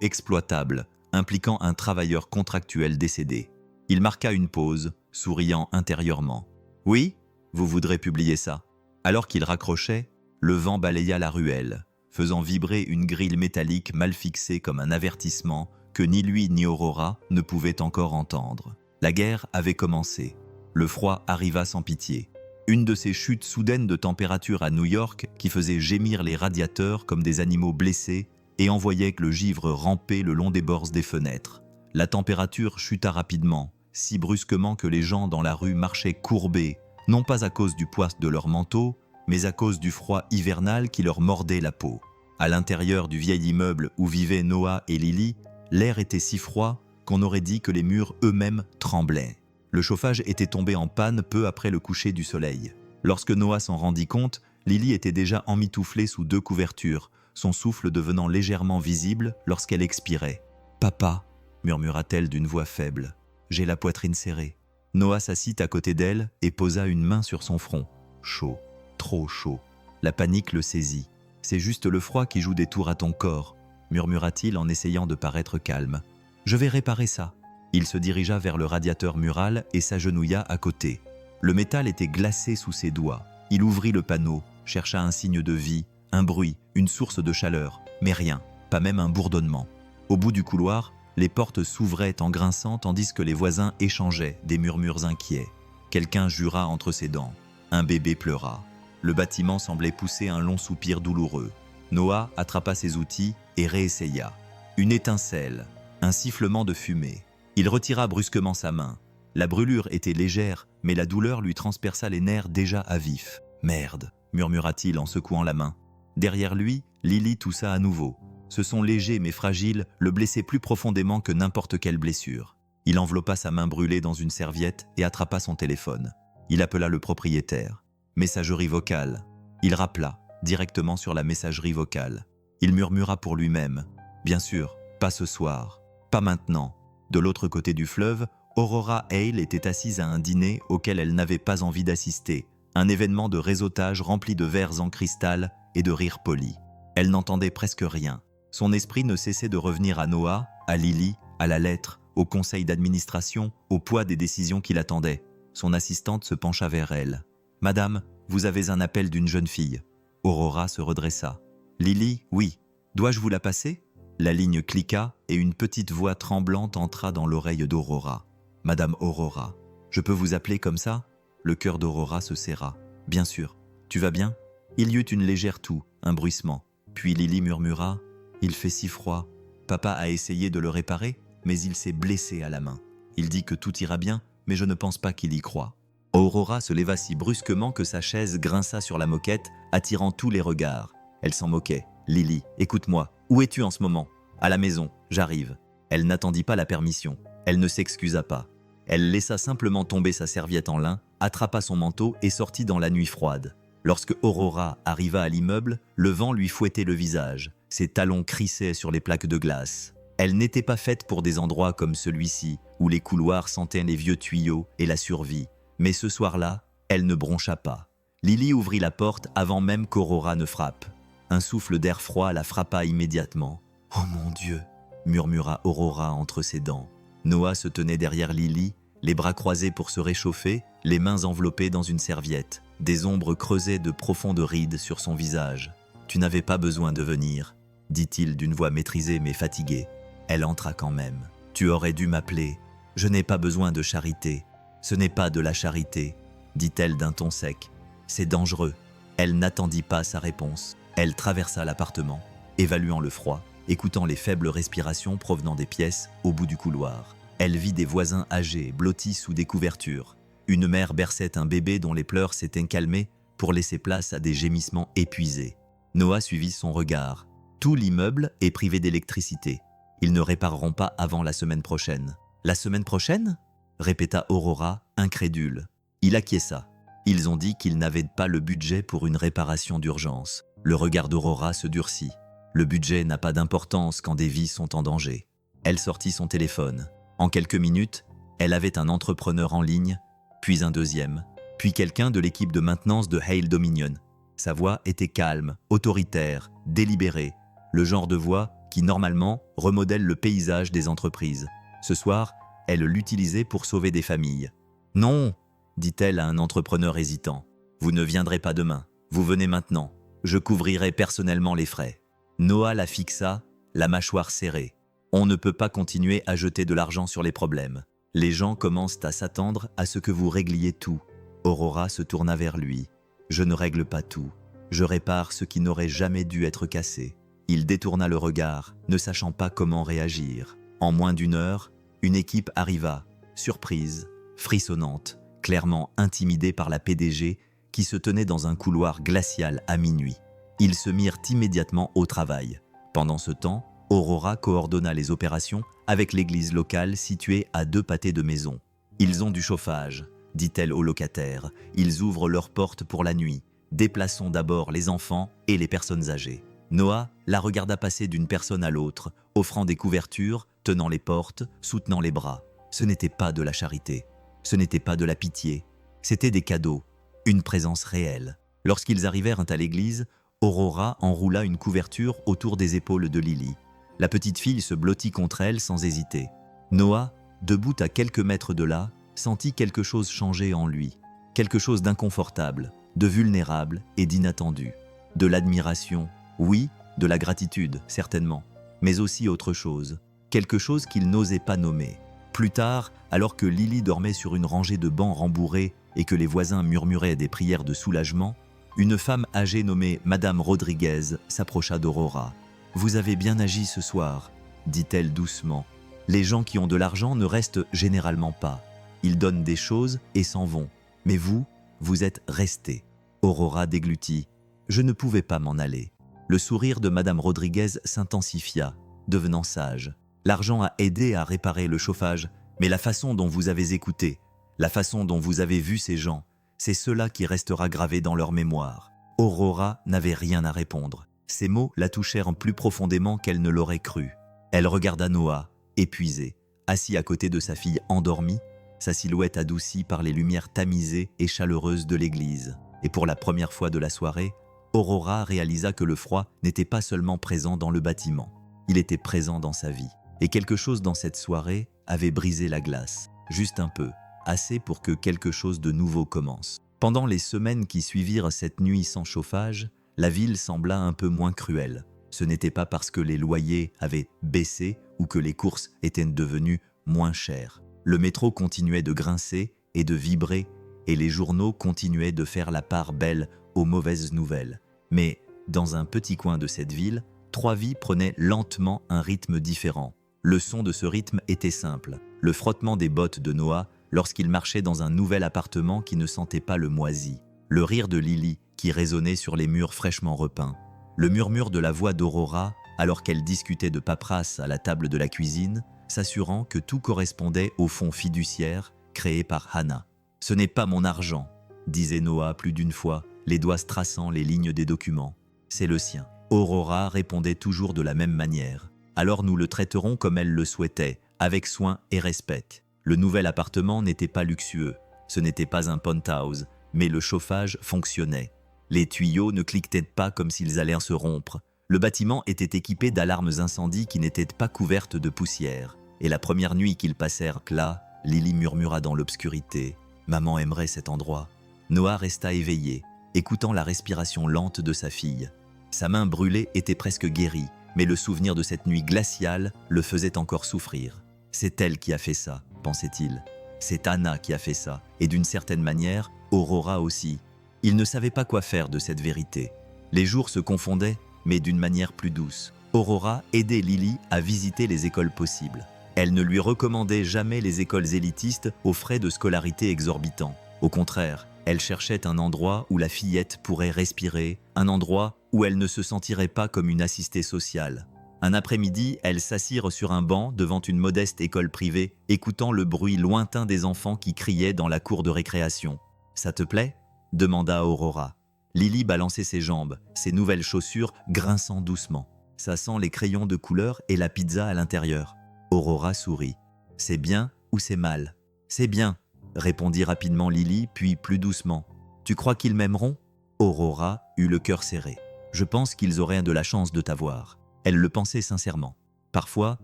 exploitable impliquant un travailleur contractuel décédé. » Il marqua une pause, souriant intérieurement. « Oui, vous voudrez publier ça ?» Alors qu'il raccrochait, le vent balaya la ruelle, faisant vibrer une grille métallique mal fixée comme un avertissement que ni lui ni Aurora ne pouvaient encore entendre. La guerre avait commencé. Le froid arriva sans pitié. Une de ces chutes soudaines de température à New York qui faisait gémir les radiateurs comme des animaux blessés et envoyait le givre ramper le long des bords des fenêtres. La température chuta rapidement, si brusquement que les gens dans la rue marchaient courbés, non pas à cause du poids de leur manteau, mais à cause du froid hivernal qui leur mordait la peau. À l'intérieur du vieil immeuble où vivaient Noah et Lily, l'air était si froid qu'on aurait dit que les murs eux-mêmes tremblaient. Le chauffage était tombé en panne peu après le coucher du soleil. Lorsque Noah s'en rendit compte, Lily était déjà emmitouflée sous 2 couvertures, son souffle devenant légèrement visible lorsqu'elle expirait. « Papa » murmura-t-elle d'une voix faible. « J'ai la poitrine serrée. » Noah s'assit à côté d'elle et posa une main sur son front. Chaud, trop chaud. La panique le saisit. C'est juste le froid qui joue des tours à ton corps, murmura-t-il en essayant de paraître calme. Je vais réparer ça. Il se dirigea vers le radiateur mural et s'agenouilla à côté. Le métal était glacé sous ses doigts. Il ouvrit le panneau, chercha un signe de vie, un bruit, une source de chaleur, mais rien, pas même un bourdonnement. Au bout du couloir, les portes s'ouvraient en grinçant tandis que les voisins échangeaient des murmures inquiets. Quelqu'un jura entre ses dents. Un bébé pleura. Le bâtiment semblait pousser un long soupir douloureux. Noah attrapa ses outils et réessaya. Une étincelle, un sifflement de fumée. Il retira brusquement sa main. La brûlure était légère, mais la douleur lui transperça les nerfs déjà à vif. « Merde !» murmura-t-il en secouant la main. Derrière lui, Lily toussa à nouveau. Ce son léger mais fragile le blessait plus profondément que n'importe quelle blessure. Il enveloppa sa main brûlée dans une serviette et attrapa son téléphone. Il appela le propriétaire. Messagerie vocale. Il rappela, directement sur la messagerie vocale. Il murmura pour lui-même. Bien sûr, pas ce soir, pas maintenant. De l'autre côté du fleuve, Aurora Hale était assise à un dîner auquel elle n'avait pas envie d'assister. Un événement de réseautage rempli de verres en cristal et de rires polis. Elle n'entendait presque rien. Son esprit ne cessait de revenir à Noah, à Lily, à la lettre, au conseil d'administration, au poids des décisions qui l'attendaient. Son assistante se pencha vers elle. « Madame, vous avez un appel d'une jeune fille. » Aurora se redressa. « Lily, oui. Dois-je vous la passer ?» La ligne cliqua et une petite voix tremblante entra dans l'oreille d'Aurora. « Madame Aurora, je peux vous appeler comme ça ?» Le cœur d'Aurora se serra. « Bien sûr. Tu vas bien ?» Il y eut une légère toux, un bruissement. Puis Lily murmura « Il fait si froid. Papa a essayé de le réparer, mais il s'est blessé à la main. Il dit que tout ira bien, mais je ne pense pas qu'il y croit. » Aurora se leva si brusquement que sa chaise grinça sur la moquette, attirant tous les regards. Elle s'en moquait. « Lily, écoute-moi. Où es-tu en ce moment ?»« À la maison. J'arrive. » Elle n'attendit pas la permission. Elle ne s'excusa pas. Elle laissa simplement tomber sa serviette en lin, attrapa son manteau et sortit dans la nuit froide. Lorsque Aurora arriva à l'immeuble, le vent lui fouettait le visage. Ses talons crissaient sur les plaques de glace. Elle n'était pas faite pour des endroits comme celui-ci, où les couloirs sentaient les vieux tuyaux et la survie. Mais ce soir-là, elle ne broncha pas. Lily ouvrit la porte avant même qu'Aurora ne frappe. Un souffle d'air froid la frappa immédiatement. « Oh mon Dieu !» murmura Aurora entre ses dents. Noah se tenait derrière Lily, les bras croisés pour se réchauffer, les mains enveloppées dans une serviette. Des ombres creusaient de profondes rides sur son visage. « Tu n'avais pas besoin de venir », dit-il d'une voix maîtrisée mais fatiguée. Elle entra quand même. « Tu aurais dû m'appeler. Je n'ai pas besoin de charité. Ce n'est pas de la charité, » dit-elle d'un ton sec. « C'est dangereux. » Elle n'attendit pas sa réponse. Elle traversa l'appartement, évaluant le froid, écoutant les faibles respirations provenant des pièces au bout du couloir. Elle vit des voisins âgés, blottis sous des couvertures. Une mère berçait un bébé dont les pleurs s'étaient calmés pour laisser place à des gémissements épuisés. Noah suivit son regard. Tout l'immeuble est privé d'électricité. Ils ne répareront pas avant la semaine prochaine. « La semaine prochaine ?» répéta Aurora, incrédule. Il acquiesça. Ils ont dit qu'ils n'avaient pas le budget pour une réparation d'urgence. Le regard d'Aurora se durcit. Le budget n'a pas d'importance quand des vies sont en danger. Elle sortit son téléphone. En quelques minutes, elle avait un entrepreneur en ligne, puis un deuxième, puis quelqu'un de l'équipe de maintenance de Hale Dominion. Sa voix était calme, autoritaire, délibérée, le genre de voix qui, normalement, remodèle le paysage des entreprises. Ce soir, elle l'utilisait pour sauver des familles. « Non !» dit-elle à un entrepreneur hésitant. « Vous ne viendrez pas demain. Vous venez maintenant. Je couvrirai personnellement les frais. » Noah la fixa, la mâchoire serrée. On ne peut pas continuer à jeter de l'argent sur les problèmes. Les gens commencent à s'attendre à ce que vous régliez tout. Aurora se tourna vers lui. « Je ne règle pas tout. Je répare ce qui n'aurait jamais dû être cassé. » Il détourna le regard, ne sachant pas comment réagir. En moins d'une heure, une équipe arriva, surprise, frissonnante, clairement intimidée par la PDG qui se tenait dans un couloir glacial à minuit. Ils se mirent immédiatement au travail. Pendant ce temps, Aurora coordonna les opérations avec l'église locale située à 2 pâtés de maison. « Ils ont du chauffage », dit-elle aux locataires. « Ils ouvrent leurs portes pour la nuit. Déplaçons d'abord les enfants et les personnes âgées. » Noah la regarda passer d'une personne à l'autre, offrant des couvertures, tenant les portes, soutenant les bras. Ce n'était pas de la charité. Ce n'était pas de la pitié. C'était des cadeaux, une présence réelle. Lorsqu'ils arrivèrent à l'église, Aurora enroula une couverture autour des épaules de Lily. La petite fille se blottit contre elle sans hésiter. Noah, debout à quelques mètres de là, sentit quelque chose changer en lui. Quelque chose d'inconfortable, de vulnérable et d'inattendu. De l'admiration, oui, de la gratitude, certainement, mais aussi autre chose. Quelque chose qu'il n'osait pas nommer. Plus tard, alors que Lily dormait sur une rangée de bancs rembourrés et que les voisins murmuraient des prières de soulagement, une femme âgée nommée Madame Rodriguez s'approcha d'Aurora. « Vous avez bien agi ce soir », dit-elle doucement. « Les gens qui ont de l'argent ne restent généralement pas. Ils donnent des choses et s'en vont. Mais vous, vous êtes restés. » Aurora déglutit. « Je ne pouvais pas m'en aller. » Le sourire de Madame Rodriguez s'intensifia, devenant sage. « L'argent a aidé à réparer le chauffage, mais la façon dont vous avez écouté, la façon dont vous avez vu ces gens, c'est cela qui restera gravé dans leur mémoire. » Aurora n'avait rien à répondre. Ces mots la touchèrent plus profondément qu'elle ne l'aurait cru. Elle regarda Noah, épuisé, assis à côté de sa fille endormie, sa silhouette adoucie par les lumières tamisées et chaleureuses de l'église. Et pour la première fois de la soirée, Aurora réalisa que le froid n'était pas seulement présent dans le bâtiment. Il était présent dans sa vie. Et quelque chose dans cette soirée avait brisé la glace. Juste un peu, assez pour que quelque chose de nouveau commence. Pendant les semaines qui suivirent cette nuit sans chauffage, la ville sembla un peu moins cruelle. Ce n'était pas parce que les loyers avaient baissé ou que les courses étaient devenues moins chères. Le métro continuait de grincer et de vibrer, et les journaux continuaient de faire la part belle aux mauvaises nouvelles. Mais, dans un petit coin de cette ville, 3 vies prenaient lentement un rythme différent. Le son de ce rythme était simple, le frottement des bottes de Noah lorsqu'il marchait dans un nouvel appartement qui ne sentait pas le moisi, le rire de Lily qui résonnait sur les murs fraîchement repeints, le murmure de la voix d'Aurora alors qu'elle discutait de paperasse à la table de la cuisine, s'assurant que tout correspondait au fonds fiduciaire créé par Hannah. « Ce n'est pas mon argent », disait Noah plus d'une fois, les doigts traçant les lignes des documents. « C'est le sien. » Aurora répondait toujours de la même manière. « Alors nous le traiterons comme elle le souhaitait, avec soin et respect. » Le nouvel appartement n'était pas luxueux. Ce n'était pas un penthouse, mais le chauffage fonctionnait. Les tuyaux ne cliquetaient pas comme s'ils allaient se rompre. Le bâtiment était équipé d'alarmes incendie qui n'étaient pas couvertes de poussière. Et la première nuit qu'ils passèrent là, Lily murmura dans l'obscurité « Maman aimerait cet endroit ». Noah resta éveillé, écoutant la respiration lente de sa fille. Sa main brûlée était presque guérie, mais le souvenir de cette nuit glaciale le faisait encore souffrir. « C'est elle qui a fait ça », pensait-il. « C'est Hannah qui a fait ça, et d'une certaine manière, Aurora aussi. » Il ne savait pas quoi faire de cette vérité. Les jours se confondaient, mais d'une manière plus douce. Aurora aidait Lily à visiter les écoles possibles. Elle ne lui recommandait jamais les écoles élitistes aux frais de scolarité exorbitants. Au contraire, elle cherchait un endroit où la fillette pourrait respirer, un endroit où elle ne se sentirait pas comme une assistée sociale. Un après-midi, elles s'assirent sur un banc devant une modeste école privée, écoutant le bruit lointain des enfants qui criaient dans la cour de récréation. « Ça te plaît ?» demanda Aurora. Lily balançait ses jambes, ses nouvelles chaussures grinçant doucement. Ça sent les crayons de couleur et la pizza à l'intérieur. Aurora sourit. « C'est bien ou c'est mal ?»« C'est bien », répondit rapidement Lily, puis plus doucement. « Tu crois qu'ils m'aimeront ?» Aurora eut le cœur serré. « Je pense qu'ils auraient de la chance de t'avoir. » Elle le pensait sincèrement. Parfois,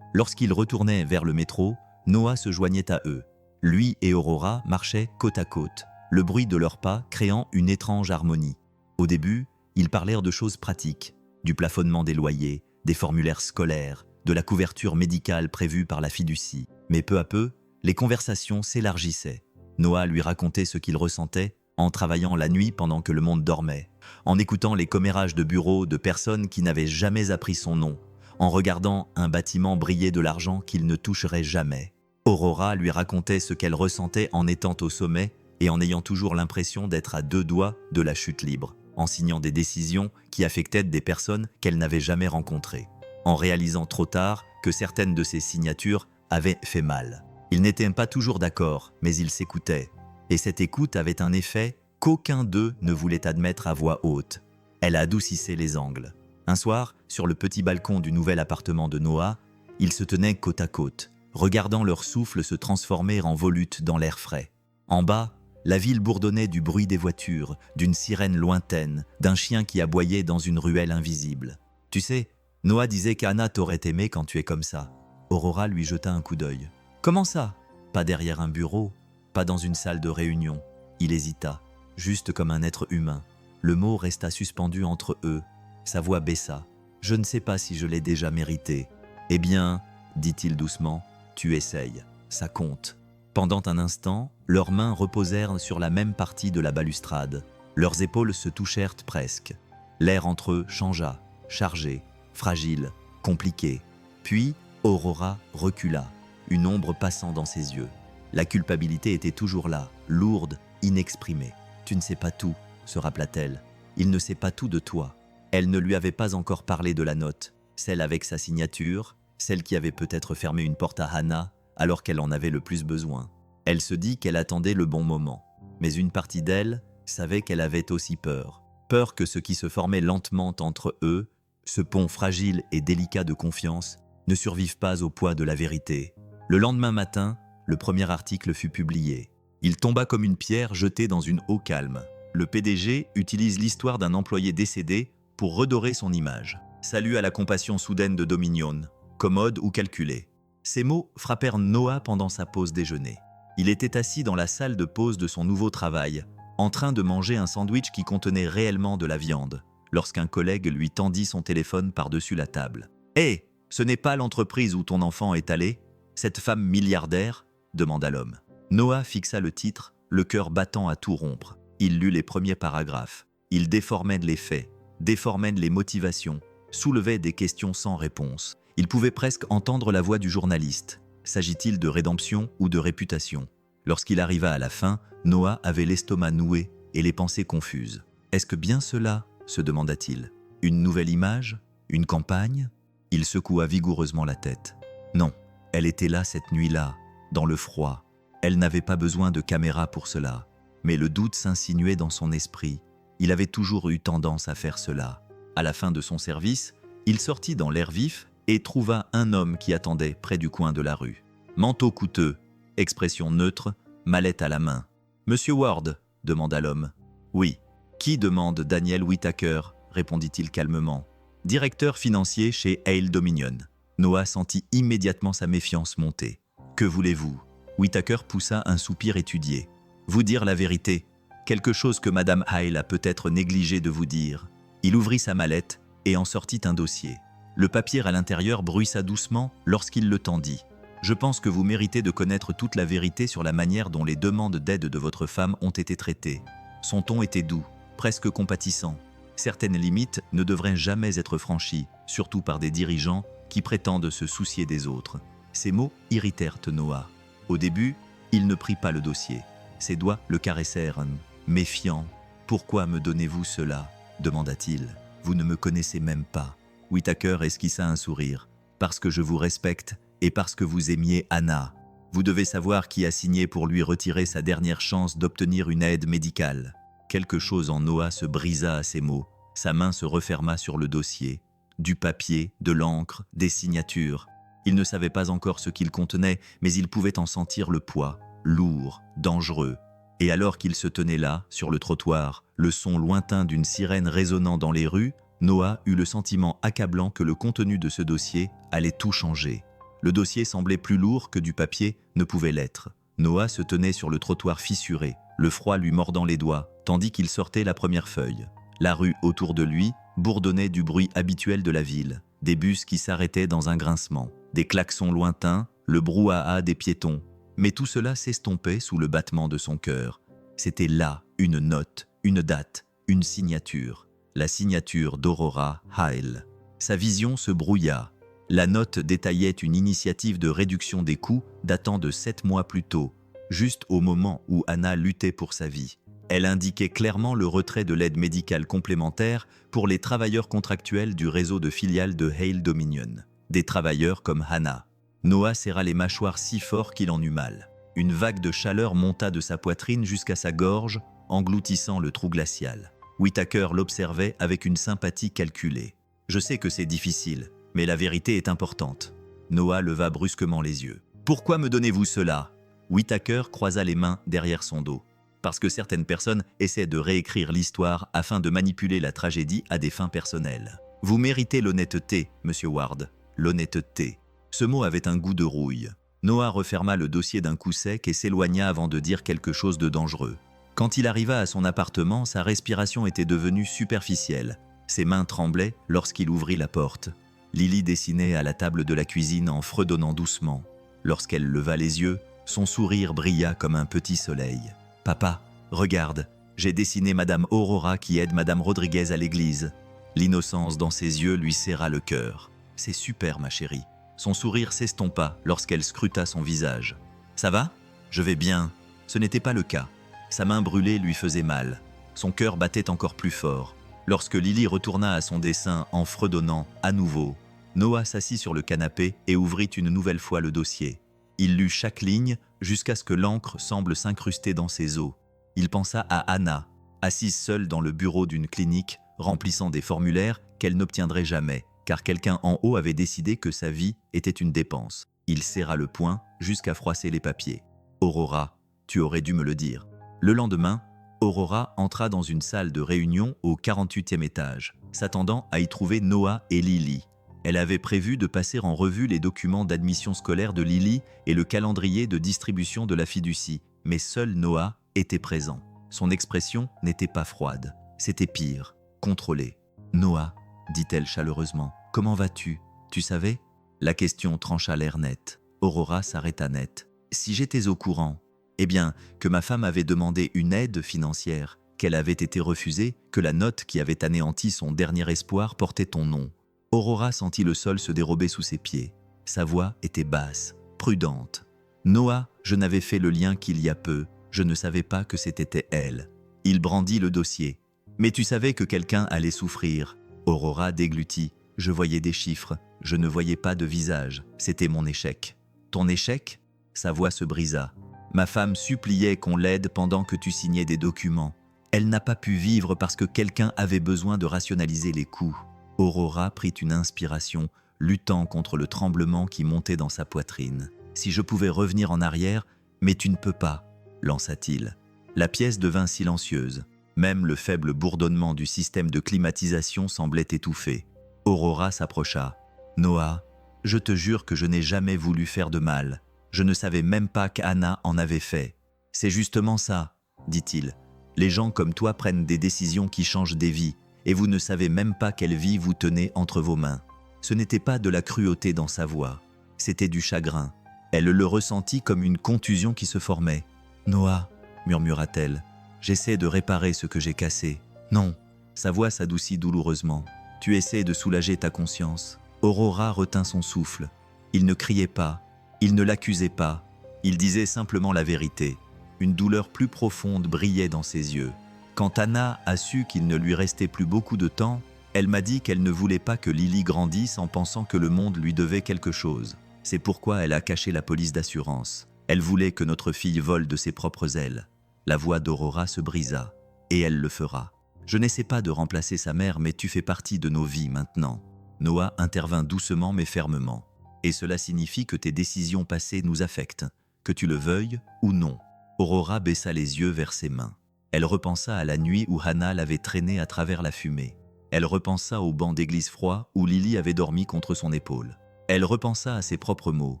lorsqu'ils retournaient vers le métro, Noah se joignait à eux. Lui et Aurora marchaient côte à côte, le bruit de leurs pas créant une étrange harmonie. Au début, ils parlèrent de choses pratiques, du plafonnement des loyers, des formulaires scolaires, de la couverture médicale prévue par la fiducie. Mais peu à peu, les conversations s'élargissaient. Noah lui racontait ce qu'il ressentait en travaillant la nuit pendant que le monde dormait, en écoutant les commérages de bureaux de personnes qui n'avaient jamais appris son nom, en regardant un bâtiment briller de l'argent qu'il ne toucherait jamais. Aurora lui racontait ce qu'elle ressentait en étant au sommet et en ayant toujours l'impression d'être à 2 doigts de la chute libre, en signant des décisions qui affectaient des personnes qu'elle n'avait jamais rencontrées, en réalisant trop tard que certaines de ces signatures avaient fait mal. Ils n'étaient pas toujours d'accord, mais ils s'écoutaient. Et cette écoute avait un effet qu'aucun d'eux ne voulait admettre à voix haute. Elle adoucissait les angles. Un soir, sur le petit balcon du nouvel appartement de Noah, ils se tenaient côte à côte, regardant leur souffle se transformer en volutes dans l'air frais. En bas, La ville bourdonnait du bruit des voitures, d'une sirène lointaine, d'un chien qui aboyait dans une ruelle invisible. « Tu sais, Noah disait qu'Anna t'aurait aimé quand tu es comme ça. » Aurora lui jeta un coup d'œil. « Comment ça ? Pas derrière un bureau, pas dans une salle de réunion. » Il hésita, juste comme un être humain. Le mot resta suspendu entre eux. Sa voix baissa. « Je ne sais pas si je l'ai déjà mérité. »« Eh bien, dit-il doucement, tu essayes. Ça compte. » Pendant un instant, leurs mains reposèrent sur la même partie de la balustrade. Leurs épaules se touchèrent presque. L'air entre eux changea, chargé, fragile, compliqué. Puis, Aurora recula, une ombre passant dans ses yeux. La culpabilité était toujours là, lourde, inexprimée. « Tu ne sais pas tout », se rappela-t-elle. « Il ne sait pas tout de toi. » Elle ne lui avait pas encore parlé de la note, celle avec sa signature, celle qui avait peut-être fermé une porte à Hannah alors qu'elle en avait le plus besoin. Elle se dit qu'elle attendait le bon moment. Mais une partie d'elle savait qu'elle avait aussi peur. Peur que ce qui se formait lentement entre eux, ce pont fragile et délicat de confiance, ne survive pas au poids de la vérité. Le lendemain matin, le premier article fut publié. Il tomba comme une pierre jetée dans une eau calme. Le PDG utilise l'histoire d'un employé décédé pour redorer son image. Salut à la compassion soudaine de Dominion, commode ou calculée. Ces mots frappèrent Noah pendant sa pause déjeuner. Il était assis dans la salle de pause de son nouveau travail, en train de manger un sandwich qui contenait réellement de la viande, lorsqu'un collègue lui tendit son téléphone par-dessus la table. « Hé, ce n'est pas l'entreprise où ton enfant est allé? Cette femme milliardaire ?» demanda l'homme. Noah fixa le titre, le cœur battant à tout rompre. Il lut les premiers paragraphes. Il déformait les faits, déformait les motivations, soulevait des questions sans réponse. Il pouvait presque entendre la voix du journaliste. S'agit-il de rédemption ou de réputation? Lorsqu'il arriva à la fin, Noah avait l'estomac noué et les pensées confuses. « Est-ce que bien cela ?» se demanda-t-il. « Une nouvelle image? Une campagne ?» Il secoua vigoureusement la tête. Non, elle était là cette nuit-là, dans le froid. Elle n'avait pas besoin de caméra pour cela. Mais le doute s'insinuait dans son esprit. Il avait toujours eu tendance à faire cela. À la fin de son service, il sortit dans l'air vif et trouva un homme qui attendait près du coin de la rue. Manteau coûteux, expression neutre, mallette à la main. « Monsieur Ward ?» demanda l'homme. « Oui. »« Qui demande Daniel Whittaker ?» répondit-il calmement. « Directeur financier chez Hale Dominion. » Noah sentit immédiatement sa méfiance monter. « Que voulez-vous ?» Whittaker poussa un soupir étudié. « Vous dire la vérité. Quelque chose que Madame Hale a peut-être négligé de vous dire. » Il ouvrit sa mallette et en sortit un dossier. Le papier à l'intérieur bruissa doucement lorsqu'il le tendit. « Je pense que vous méritez de connaître toute la vérité sur la manière dont les demandes d'aide de votre femme ont été traitées. » Son ton était doux, presque compatissant. Certaines limites ne devraient jamais être franchies, surtout par des dirigeants qui prétendent se soucier des autres. Ces mots irritèrent Noah. Au début, il ne prit pas le dossier. Ses doigts le caressèrent, méfiant. « Pourquoi me donnez-vous cela ?» demanda-t-il. « Vous ne me connaissez même pas. » Whittaker esquissa un sourire. « Parce que je vous respecte et parce que vous aimiez Hannah. Vous devez savoir qui a signé pour lui retirer sa dernière chance d'obtenir une aide médicale. » Quelque chose en Noah se brisa à ces mots. Sa main se referma sur le dossier. Du papier, de l'encre, des signatures. Il ne savait pas encore ce qu'il contenait, mais il pouvait en sentir le poids, lourd, dangereux. Et alors qu'il se tenait là, sur le trottoir, le son lointain d'une sirène résonnant dans les rues, Noah eut le sentiment accablant que le contenu de ce dossier allait tout changer. Le dossier semblait plus lourd que du papier ne pouvait l'être. Noah se tenait sur le trottoir fissuré, le froid lui mordant les doigts, tandis qu'il sortait la première feuille. La rue autour de lui bourdonnait du bruit habituel de la ville, des bus qui s'arrêtaient dans un grincement, des klaxons lointains, le brouhaha des piétons. Mais tout cela s'estompait sous le battement de son cœur. C'était là une note, une date, une signature. La signature d'Aurora Hale. Sa vision se brouilla. La note détaillait une initiative de réduction des coûts datant de 7 mois plus tôt, juste au moment où Hannah luttait pour sa vie. Elle indiquait clairement le retrait de l'aide médicale complémentaire pour les travailleurs contractuels du réseau de filiales de Hale Dominion. Des travailleurs comme Hannah. Noah serra les mâchoires si fort qu'il en eut mal. Une vague de chaleur monta de sa poitrine jusqu'à sa gorge, engloutissant le trou glacial. Whittaker l'observait avec une sympathie calculée. « Je sais que c'est difficile, mais la vérité est importante. » Noah leva brusquement les yeux. « Pourquoi me donnez-vous cela ?» Whittaker croisa les mains derrière son dos. Parce que certaines personnes essaient de réécrire l'histoire afin de manipuler la tragédie à des fins personnelles. Vous méritez l'honnêteté, Monsieur Ward. L'honnêteté. Ce mot avait un goût de rouille. Noah referma le dossier d'un coup sec et s'éloigna avant de dire quelque chose de dangereux. Quand il arriva à son appartement, sa respiration était devenue superficielle. Ses mains tremblaient lorsqu'il ouvrit la porte. Lily dessinait à la table de la cuisine en fredonnant doucement. Lorsqu'elle leva les yeux, son sourire brilla comme un petit soleil. « Papa, regarde, j'ai dessiné Madame Aurora qui aide Madame Rodriguez à l'église. » L'innocence dans ses yeux lui serra le cœur. « C'est super, ma chérie. » Son sourire s'estompa lorsqu'elle scruta son visage. « Ça va ? Je vais bien. » Ce n'était pas le cas. Sa main brûlée lui faisait mal. Son cœur battait encore plus fort. Lorsque Lily retourna à son dessin en fredonnant à nouveau, Noah s'assit sur le canapé et ouvrit une nouvelle fois le dossier. Il lut chaque ligne jusqu'à ce que l'encre semble s'incruster dans ses os. Il pensa à Anna, assise seule dans le bureau d'une clinique, remplissant des formulaires qu'elle n'obtiendrait jamais, car quelqu'un en haut avait décidé que sa vie était une dépense. Il serra le poing jusqu'à froisser les papiers. « Aurora, tu aurais dû me le dire. » Le lendemain, Aurora entra dans une salle de réunion au 48e étage, s'attendant à y trouver Noah et Lily. Elle avait prévu de passer en revue les documents d'admission scolaire de Lily et le calendrier de distribution de la fiducie, mais seul Noah était présent. Son expression n'était pas froide, c'était pire, contrôlée. « Noah, dit-elle chaleureusement, comment vas-tu? Tu savais ?» La question trancha l'air net. Aurora s'arrêta net. « Si j'étais au courant, eh bien, que ma femme avait demandé une aide financière, qu'elle avait été refusée, que la note qui avait anéanti son dernier espoir portait ton nom. » Aurora sentit le sol se dérober sous ses pieds. Sa voix était basse, prudente. « Noah, je n'avais fait le lien qu'il y a peu, je ne savais pas que c'était elle. » Il brandit le dossier. « Mais tu savais que quelqu'un allait souffrir. » Aurora déglutit. « Je voyais des chiffres, je ne voyais pas de visage, c'était mon échec. »« Ton échec ?» Sa voix se brisa. « Ma femme suppliait qu'on l'aide pendant que tu signais des documents. Elle n'a pas pu vivre parce que quelqu'un avait besoin de rationaliser les coûts. » Aurora prit une inspiration, luttant contre le tremblement qui montait dans sa poitrine. « Si je pouvais revenir en arrière, mais tu ne peux pas, » lança-t-il. La pièce devint silencieuse. Même le faible bourdonnement du système de climatisation semblait étouffé. Aurora s'approcha. « Noah, je te jure que je n'ai jamais voulu faire de mal. Je ne savais même pas qu'Anna en avait fait. C'est justement ça, dit-il. Les gens comme toi prennent des décisions qui changent des vies. Et vous ne savez même pas quelle vie vous tenez entre vos mains. » Ce n'était pas de la cruauté dans sa voix, c'était du chagrin. Elle le ressentit comme une contusion qui se formait. « Noah, murmura-t-elle, j'essaie de réparer ce que j'ai cassé. »« Non. » Sa voix s'adoucit douloureusement. « Tu essaies de soulager ta conscience. » Aurora retint son souffle. Il ne criait pas, il ne l'accusait pas, il disait simplement la vérité. Une douleur plus profonde brillait dans ses yeux. Quand Anna a su qu'il ne lui restait plus beaucoup de temps, elle m'a dit qu'elle ne voulait pas que Lily grandisse en pensant que le monde lui devait quelque chose. C'est pourquoi elle a caché la police d'assurance. Elle voulait que notre fille vole de ses propres ailes. La voix d'Aurora se brisa. Et elle le fera. Je n'essaie pas de remplacer sa mère, mais tu fais partie de nos vies maintenant. Noah intervint doucement mais fermement. Et cela signifie que tes décisions passées nous affectent, que tu le veuilles ou non. Aurora baissa les yeux vers ses mains. Elle repensa à la nuit où Hannah l'avait traînée à travers la fumée. Elle repensa au banc d'église froid où Lily avait dormi contre son épaule. Elle repensa à ses propres mots.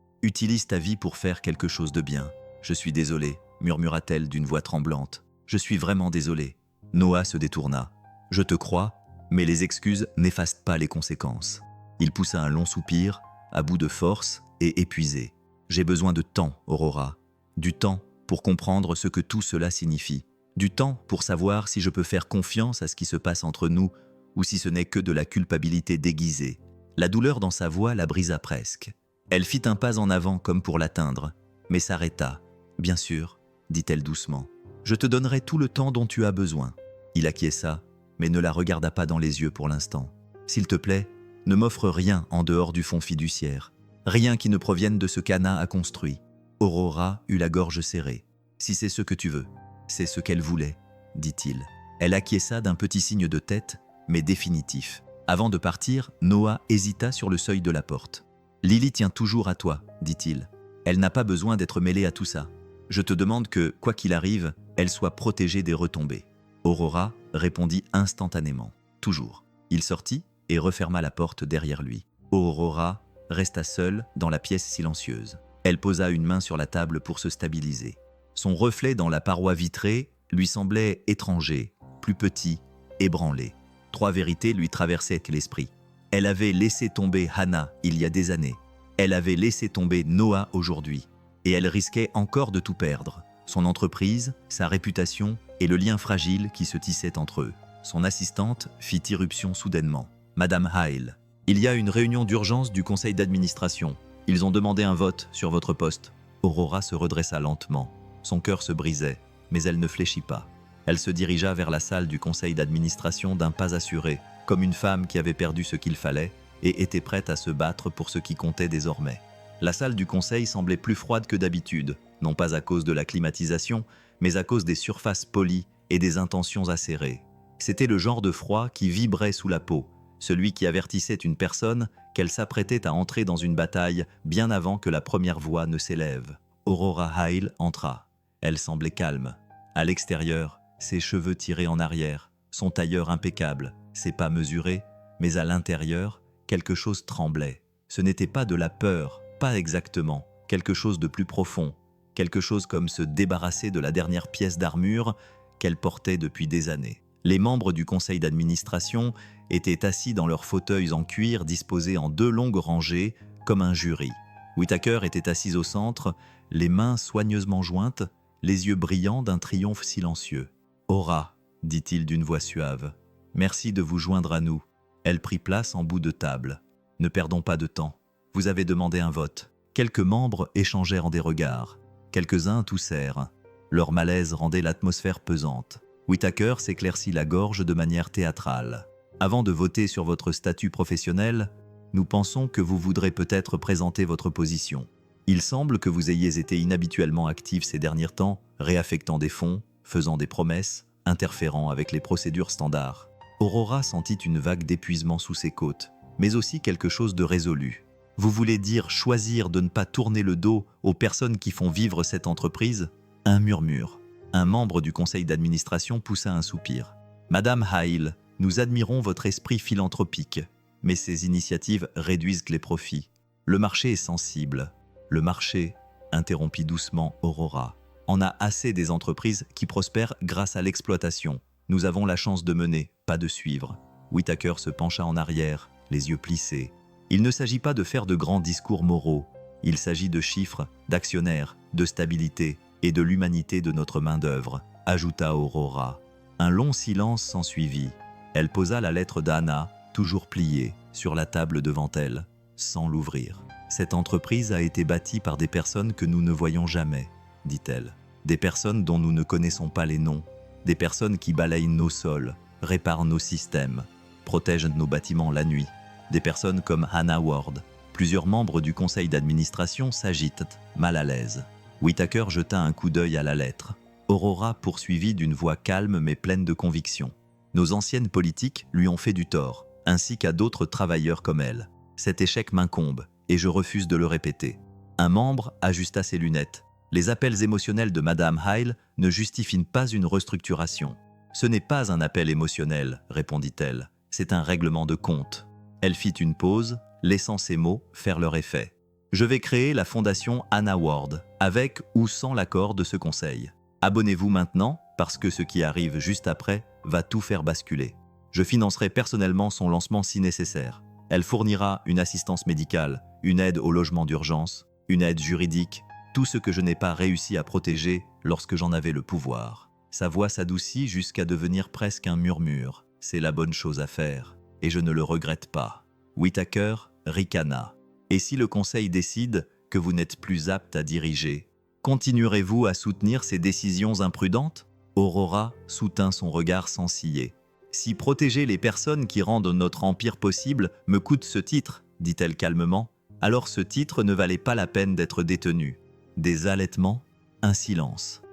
« Utilise ta vie pour faire quelque chose de bien. Je suis désolée, murmura-t-elle d'une voix tremblante. Je suis vraiment désolée. » Noah se détourna. « Je te crois, mais les excuses n'effacent pas les conséquences. » Il poussa un long soupir, à bout de force et épuisé. « J'ai besoin de temps, Aurora. Du temps pour comprendre ce que tout cela signifie. Du temps pour savoir si je peux faire confiance à ce qui se passe entre nous ou si ce n'est que de la culpabilité déguisée. » La douleur dans sa voix la brisa presque. Elle fit un pas en avant comme pour l'atteindre, mais s'arrêta. « Bien sûr, » dit-elle doucement. « Je te donnerai tout le temps dont tu as besoin. » Il acquiesça, mais ne la regarda pas dans les yeux pour l'instant. « S'il te plaît, ne m'offre rien en dehors du fonds fiduciaire. Rien qui ne provienne de ce qu'Anna a construit. » Aurora eut la gorge serrée. « Si c'est ce que tu veux. » C'est ce qu'elle voulait, dit-il. Elle acquiesça d'un petit signe de tête, mais définitif. Avant de partir, Noah hésita sur le seuil de la porte. « Lily tient toujours à toi, dit-il. Elle n'a pas besoin d'être mêlée à tout ça. Je te demande que, quoi qu'il arrive, elle soit protégée des retombées. Aurora répondit instantanément. Toujours. Il sortit et referma la porte derrière lui. Aurora resta seule dans la pièce silencieuse. Elle posa une main sur la table pour se stabiliser. Son reflet dans la paroi vitrée lui semblait étranger, plus petit, ébranlé. 3 vérités lui traversaient l'esprit. Elle avait laissé tomber Hannah il y a des années. Elle avait laissé tomber Noah aujourd'hui. Et elle risquait encore de tout perdre. Son entreprise, sa réputation et le lien fragile qui se tissait entre eux. Son assistante fit irruption soudainement. Madame Hale, il y a une réunion d'urgence du conseil d'administration. Ils ont demandé un vote sur votre poste. Aurora se redressa lentement. Son cœur se brisait, mais elle ne fléchit pas. Elle se dirigea vers la salle du conseil d'administration d'un pas assuré, comme une femme qui avait perdu ce qu'il fallait et était prête à se battre pour ce qui comptait désormais. La salle du conseil semblait plus froide que d'habitude, non pas à cause de la climatisation, mais à cause des surfaces polies et des intentions acérées. C'était le genre de froid qui vibrait sous la peau, celui qui avertissait une personne qu'elle s'apprêtait à entrer dans une bataille bien avant que la première voix ne s'élève. Aurora Hale entra. Elle semblait calme. À l'extérieur, ses cheveux tirés en arrière, son tailleur impeccable, ses pas mesurés, mais à l'intérieur, quelque chose tremblait. Ce n'était pas de la peur, pas exactement, quelque chose de plus profond, quelque chose comme se débarrasser de la dernière pièce d'armure qu'elle portait depuis des années. Les membres du conseil d'administration étaient assis dans leurs fauteuils en cuir disposés en 2 longues rangées, comme un jury. Whittaker était assise au centre, les mains soigneusement jointes, les yeux brillants d'un triomphe silencieux. « Aura, dit-il d'une voix suave, merci de vous joindre à nous. » Elle prit place en bout de table. « Ne perdons pas de temps. Vous avez demandé un vote. » Quelques membres échangèrent des regards. Quelques-uns toussèrent. Leur malaise rendait l'atmosphère pesante. Whittaker s'éclaircit la gorge de manière théâtrale. « Avant de voter sur votre statut professionnel, nous pensons que vous voudrez peut-être présenter votre position. Il semble que vous ayez été inhabituellement actif ces derniers temps, réaffectant des fonds, faisant des promesses, interférant avec les procédures standards. » Aurora sentit une vague d'épuisement sous ses côtes, mais aussi quelque chose de résolu. « Vous voulez dire choisir de ne pas tourner le dos aux personnes qui font vivre cette entreprise ?» Un murmure. Un membre du conseil d'administration poussa un soupir. « Madame Hale, nous admirons votre esprit philanthropique, mais ces initiatives réduisent les profits. Le marché est sensible. » « Le marché, interrompit doucement Aurora, en a assez des entreprises qui prospèrent grâce à l'exploitation. Nous avons la chance de mener, pas de suivre. » Whittaker se pencha en arrière, les yeux plissés. « Il ne s'agit pas de faire de grands discours moraux. Il s'agit de chiffres, d'actionnaires, de stabilité et de l'humanité de notre main-d'œuvre, » ajouta Aurora. Un long silence s'ensuivit. Elle posa la lettre d'Hannah, toujours pliée, sur la table devant elle, sans l'ouvrir. « Cette entreprise a été bâtie par des personnes que nous ne voyons jamais, » dit-elle. « Des personnes dont nous ne connaissons pas les noms, des personnes qui balayent nos sols, réparent nos systèmes, protègent nos bâtiments la nuit, des personnes comme Hannah Ward. » Plusieurs membres du conseil d'administration s'agitent, mal à l'aise. Whittaker jeta un coup d'œil à la lettre. Aurora poursuivit d'une voix calme mais pleine de conviction. « Nos anciennes politiques lui ont fait du tort, ainsi qu'à d'autres travailleurs comme elle. Cet échec m'incombe, et je refuse de le répéter. » Un membre ajusta ses lunettes. « Les appels émotionnels de Madame Hale ne justifient pas une restructuration. »« Ce n'est pas un appel émotionnel, » répondit-elle. « C'est un règlement de compte. » Elle fit une pause, laissant ces mots faire leur effet. « Je vais créer la fondation Hannah Ward, avec ou sans l'accord de ce conseil. Abonnez-vous maintenant, parce que ce qui arrive juste après va tout faire basculer. Je financerai personnellement son lancement si nécessaire. Elle fournira une assistance médicale, une aide au logement d'urgence, une aide juridique, tout ce que je n'ai pas réussi à protéger lorsque j'en avais le pouvoir. » Sa voix s'adoucit jusqu'à devenir presque un murmure. « C'est la bonne chose à faire, et je ne le regrette pas. » Whittaker ricana. « Et si le conseil décide que vous n'êtes plus apte à diriger, continuerez-vous à soutenir ces décisions imprudentes ?» Aurora soutint son regard sans ciller. « Si protéger les personnes qui rendent notre empire possible me coûte ce titre, » dit-elle calmement, « alors ce titre ne valait pas la peine d'être détenu. » Des halètements, un silence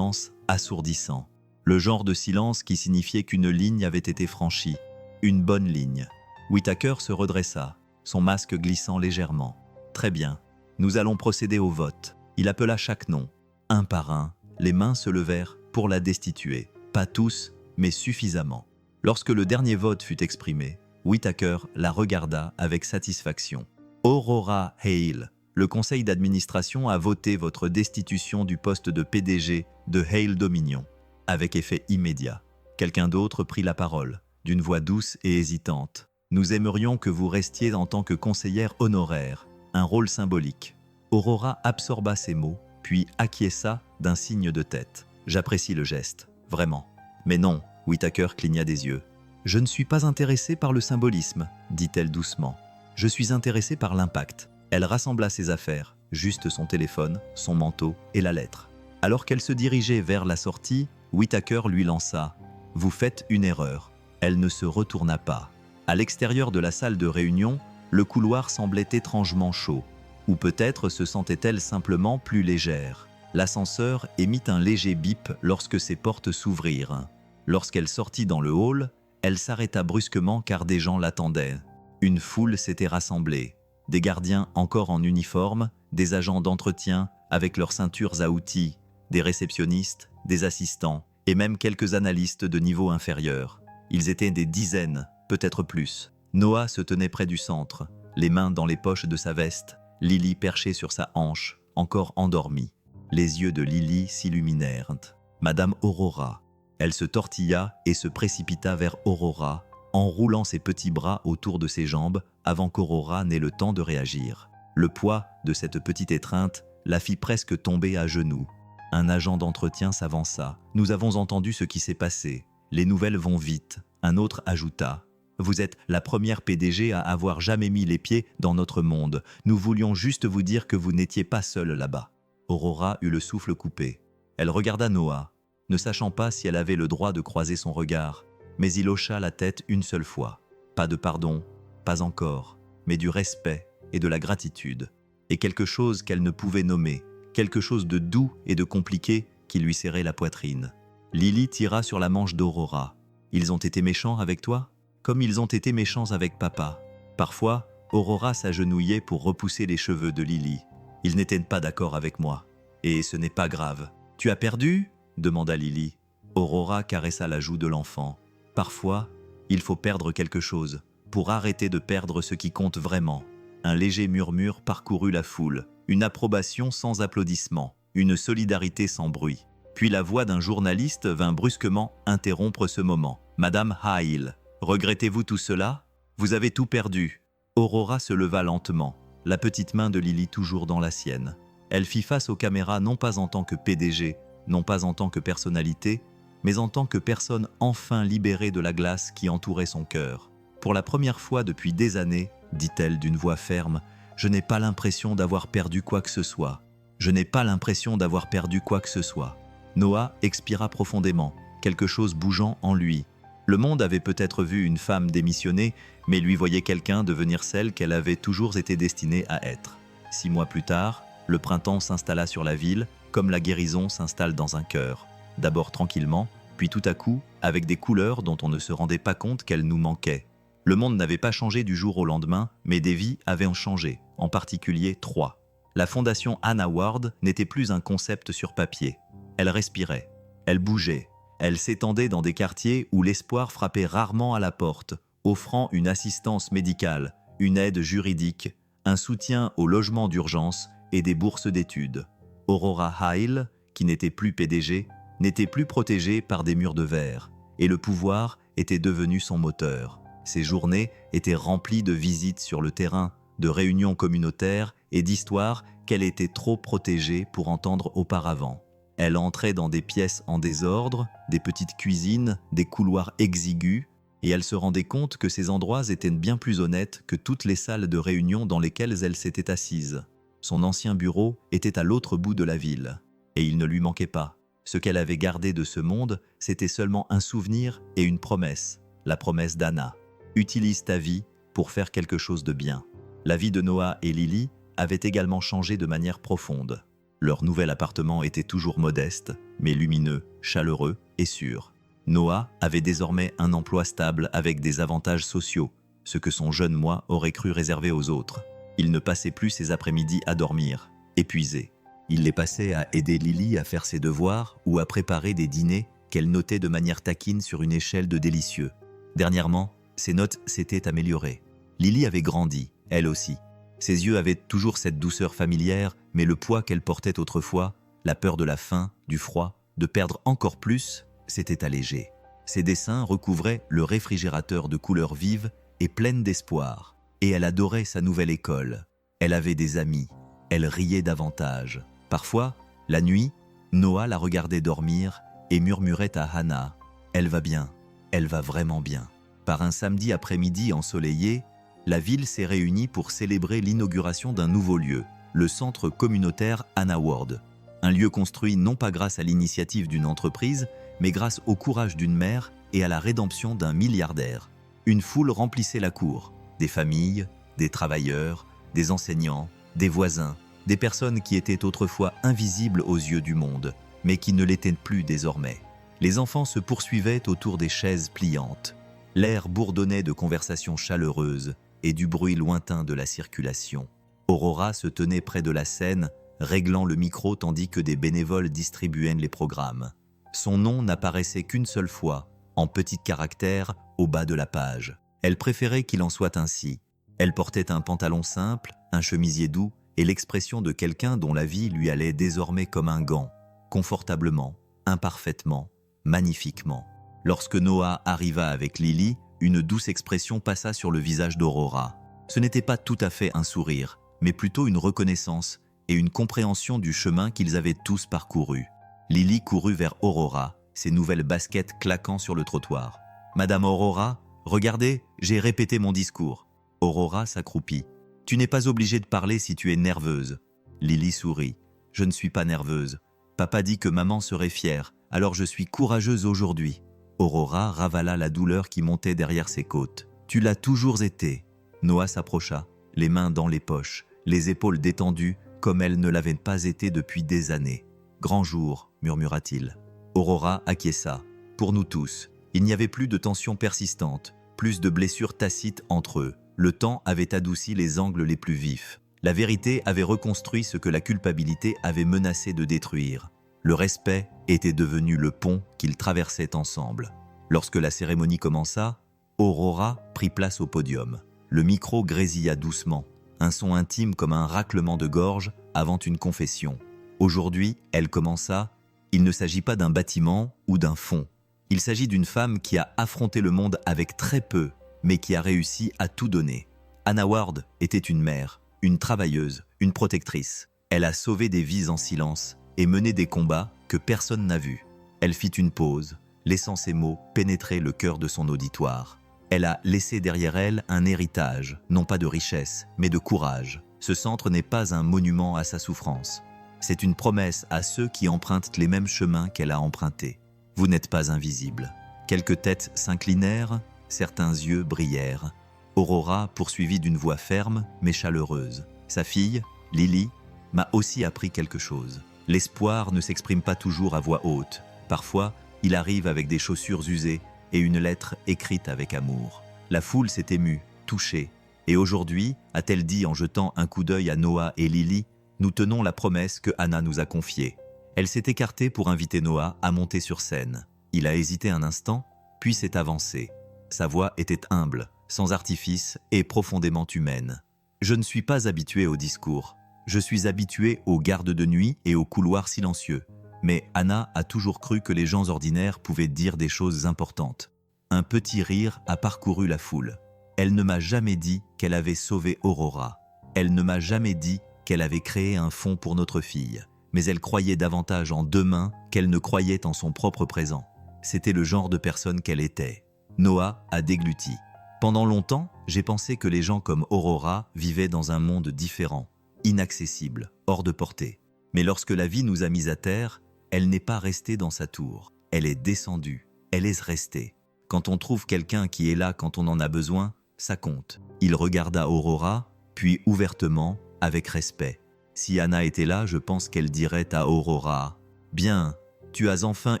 assourdissant. Le genre de silence qui signifiait qu'une ligne avait été franchie, une bonne ligne. Whittaker se redressa, son masque glissant légèrement. « Très bien, nous allons procéder au vote. » Il appela chaque nom. Un par un, les mains se levèrent pour la destituer. Pas tous, mais suffisamment. Lorsque le dernier vote fut exprimé, Whittaker la regarda avec satisfaction. « Aurora Hale, le conseil d'administration a voté votre destitution du poste de PDG de Hale Dominion. » Avec effet immédiat, quelqu'un d'autre prit la parole, d'une voix douce et hésitante. « Nous aimerions que vous restiez en tant que conseillère honoraire, un rôle symbolique. » Aurora absorba ces mots, puis acquiesça d'un signe de tête. « J'apprécie le geste, vraiment. » « Mais non, » Whittaker cligna des yeux. « Je ne suis pas intéressée par le symbolisme, » dit-elle doucement. « Je suis intéressée par l'impact. » Elle rassembla ses affaires, juste son téléphone, son manteau et la lettre. Alors qu'elle se dirigeait vers la sortie, Whittaker lui lança « Vous faites une erreur. » Elle ne se retourna pas. À l'extérieur de la salle de réunion, le couloir semblait étrangement chaud. Ou peut-être se sentait-elle simplement plus légère. L'ascenseur émit un léger bip lorsque ses portes s'ouvrirent. Lorsqu'elle sortit dans le hall, elle s'arrêta brusquement car des gens l'attendaient. Une foule s'était rassemblée. Des gardiens encore en uniforme, des agents d'entretien avec leurs ceintures à outils, des réceptionnistes, des assistants et même quelques analystes de niveau inférieur. Ils étaient des dizaines, peut-être plus. Noah se tenait près du centre, les mains dans les poches de sa veste, Lily perchée sur sa hanche, encore endormie. Les yeux de Lily s'illuminèrent. Madame Aurora. Elle se tortilla et se précipita vers Aurora, enroulant ses petits bras autour de ses jambes avant qu'Aurora n'ait le temps de réagir. Le poids de cette petite étreinte la fit presque tomber à genoux. Un agent d'entretien s'avança. « Nous avons entendu ce qui s'est passé. Les nouvelles vont vite. » Un autre ajouta. « Vous êtes la première PDG à avoir jamais mis les pieds dans notre monde. Nous voulions juste vous dire que vous n'étiez pas seule là-bas. » Aurora eut le souffle coupé. Elle regarda Noah, ne sachant pas si elle avait le droit de croiser son regard, mais il hocha la tête une seule fois. Pas de pardon, pas encore, mais du respect et de la gratitude. Et quelque chose qu'elle ne pouvait nommer, quelque chose de doux et de compliqué qui lui serrait la poitrine. Lily tira sur la manche d'Aurora. « Ils ont été méchants avec toi ? Comme ils ont été méchants avec papa. » Parfois, Aurora s'agenouillait pour repousser les cheveux de Lily. « Ils n'étaient pas d'accord avec moi. Et ce n'est pas grave. »« Tu as perdu ?» demanda Lily. Aurora caressa la joue de l'enfant. « Parfois, il faut perdre quelque chose pour arrêter de perdre ce qui compte vraiment. » Un léger murmure parcourut la foule, une approbation sans applaudissements, une solidarité sans bruit. Puis la voix d'un journaliste vint brusquement interrompre ce moment. « Madame Hale, regrettez-vous tout cela ? Vous avez tout perdu. » Aurora se leva lentement, la petite main de Lily toujours dans la sienne. Elle fit face aux caméras non pas en tant que PDG, non pas en tant que personnalité, mais en tant que personne enfin libérée de la glace qui entourait son cœur. « Pour la première fois depuis des années, dit-elle d'une voix ferme, je n'ai pas l'impression d'avoir perdu quoi que ce soit. Je n'ai pas l'impression d'avoir perdu quoi que ce soit. » Noah expira profondément, quelque chose bougeant en lui. Le monde avait peut-être vu une femme démissionner, mais lui voyait quelqu'un devenir celle qu'elle avait toujours été destinée à être. 6 mois plus tard, le printemps s'installa sur la ville, comme la guérison s'installe dans un cœur. D'abord tranquillement, puis tout à coup, avec des couleurs dont on ne se rendait pas compte qu'elles nous manquaient. Le monde n'avait pas changé du jour au lendemain, mais des vies avaient changé, en particulier 3. La fondation Anna Ward n'était plus un concept sur papier. Elle respirait, elle bougeait, elle s'étendait dans des quartiers où l'espoir frappait rarement à la porte, offrant une assistance médicale, une aide juridique, un soutien au logement d'urgence et des bourses d'études. Aurora Hale, qui n'était plus PDG, n'était plus protégée par des murs de verre, et le pouvoir était devenu son moteur. Ses journées étaient remplies de visites sur le terrain, de réunions communautaires et d'histoires qu'elle était trop protégée pour entendre auparavant. Elle entrait dans des pièces en désordre, des petites cuisines, des couloirs exigus, et elle se rendait compte que ces endroits étaient bien plus honnêtes que toutes les salles de réunion dans lesquelles elle s'était assise. Son ancien bureau était à l'autre bout de la ville, et il ne lui manquait pas. Ce qu'elle avait gardé de ce monde, c'était seulement un souvenir et une promesse, la promesse d'Anna. Utilise ta vie pour faire quelque chose de bien. La vie de Noah et Lily avait également changé de manière profonde. Leur nouvel appartement était toujours modeste, mais lumineux, chaleureux et sûr. Noah avait désormais un emploi stable avec des avantages sociaux, ce que son jeune moi aurait cru réservé aux autres. Il ne passait plus ses après-midi à dormir, épuisé. Il les passait à aider Lily à faire ses devoirs ou à préparer des dîners qu'elle notait de manière taquine sur une échelle de délicieux. Dernièrement, ses notes s'étaient améliorées. Lily avait grandi, elle aussi. Ses yeux avaient toujours cette douceur familière, mais le poids qu'elle portait autrefois, la peur de la faim, du froid, de perdre encore plus, s'était allégé. Ses dessins recouvraient le réfrigérateur de couleurs vives et pleines d'espoir. Et elle adorait sa nouvelle école. Elle avait des amis. Elle riait davantage. Parfois, la nuit, Noah la regardait dormir et murmurait à Hannah « Elle va bien, elle va vraiment bien ». Par un samedi après-midi ensoleillé, la ville s'est réunie pour célébrer l'inauguration d'un nouveau lieu, le centre communautaire Hannah Ward. Un lieu construit non pas grâce à l'initiative d'une entreprise, mais grâce au courage d'une mère et à la rédemption d'un milliardaire. Une foule remplissait la cour, des familles, des travailleurs, des enseignants, des voisins, des personnes qui étaient autrefois invisibles aux yeux du monde, mais qui ne l'étaient plus désormais. Les enfants se poursuivaient autour des chaises pliantes. L'air bourdonnait de conversations chaleureuses et du bruit lointain de la circulation. Aurora se tenait près de la scène, réglant le micro tandis que des bénévoles distribuaient les programmes. Son nom n'apparaissait qu'une seule fois, en petits caractères, au bas de la page. Elle préférait qu'il en soit ainsi. Elle portait un pantalon simple, un chemisier doux et l'expression de quelqu'un dont la vie lui allait désormais comme un gant, confortablement, imparfaitement, magnifiquement. Lorsque Noah arriva avec Lily, une douce expression passa sur le visage d'Aurora. Ce n'était pas tout à fait un sourire, mais plutôt une reconnaissance et une compréhension du chemin qu'ils avaient tous parcouru. Lily courut vers Aurora, ses nouvelles baskets claquant sur le trottoir. « Madame Aurora, regardez, j'ai répété mon discours. » Aurora s'accroupit. « Tu n'es pas obligée de parler si tu es nerveuse. » Lily sourit. « Je ne suis pas nerveuse. Papa dit que maman serait fière, alors je suis courageuse aujourd'hui. » Aurora ravala la douleur qui montait derrière ses côtes. « Tu l'as toujours été. » Noah s'approcha, les mains dans les poches, les épaules détendues comme elles ne l'avaient pas été depuis des années. « Grand jour, murmura-t-il. Aurora acquiesça. Pour nous tous, il n'y avait plus de tension persistante, plus de blessures tacites entre eux. Le temps avait adouci les angles les plus vifs. La vérité avait reconstruit ce que la culpabilité avait menacé de détruire. Le respect était devenu le pont qu'ils traversaient ensemble. Lorsque la cérémonie commença, Aurora prit place au podium. Le micro grésilla doucement, un son intime comme un raclement de gorge avant une confession. Aujourd'hui, elle commença « Il ne s'agit pas d'un bâtiment ou d'un fond. Il s'agit d'une femme qui a affronté le monde avec très peu, mais qui a réussi à tout donner. Hannah Ward était une mère, une travailleuse, une protectrice. Elle a sauvé des vies en silence et mené des combats que personne n'a vus. Elle fit une pause, laissant ses mots pénétrer le cœur de son auditoire. Elle a laissé derrière elle un héritage, non pas de richesse, mais de courage. Ce centre n'est pas un monument à sa souffrance. C'est une promesse à ceux qui empruntent les mêmes chemins qu'elle a empruntés. Vous n'êtes pas invisible. Quelques têtes s'inclinèrent, certains yeux brillèrent. Aurora poursuivit d'une voix ferme mais chaleureuse. Sa fille, Lily, m'a aussi appris quelque chose. L'espoir ne s'exprime pas toujours à voix haute. Parfois, il arrive avec des chaussures usées et une lettre écrite avec amour. La foule s'est émue, touchée. Et aujourd'hui, a-t-elle dit en jetant un coup d'œil à Noah et Lily, nous tenons la promesse que Hannah nous a confiée. Elle s'est écartée pour inviter Noah à monter sur scène. Il a hésité un instant, puis s'est avancé. Sa voix était humble, sans artifice et profondément humaine. Je ne suis pas habitué au discours. Je suis habitué aux gardes de nuit et aux couloirs silencieux. Mais Hannah a toujours cru que les gens ordinaires pouvaient dire des choses importantes. Un petit rire a parcouru la foule. Elle ne m'a jamais dit qu'elle avait sauvé Aurora. Elle ne m'a jamais dit qu'elle avait créé un fonds pour notre fille. Mais elle croyait davantage en demain qu'elle ne croyait en son propre présent. C'était le genre de personne qu'elle était. Noah a dégluti. Pendant longtemps, j'ai pensé que les gens comme Aurora vivaient dans un monde différent, inaccessible, hors de portée. Mais lorsque la vie nous a mis à terre, elle n'est pas restée dans sa tour. Elle est descendue, elle est restée. Quand on trouve quelqu'un qui est là quand on en a besoin, ça compte. Il regarda Aurora, puis ouvertement, avec respect. Si Hannah était là, je pense qu'elle dirait à Aurora « Bien, tu as enfin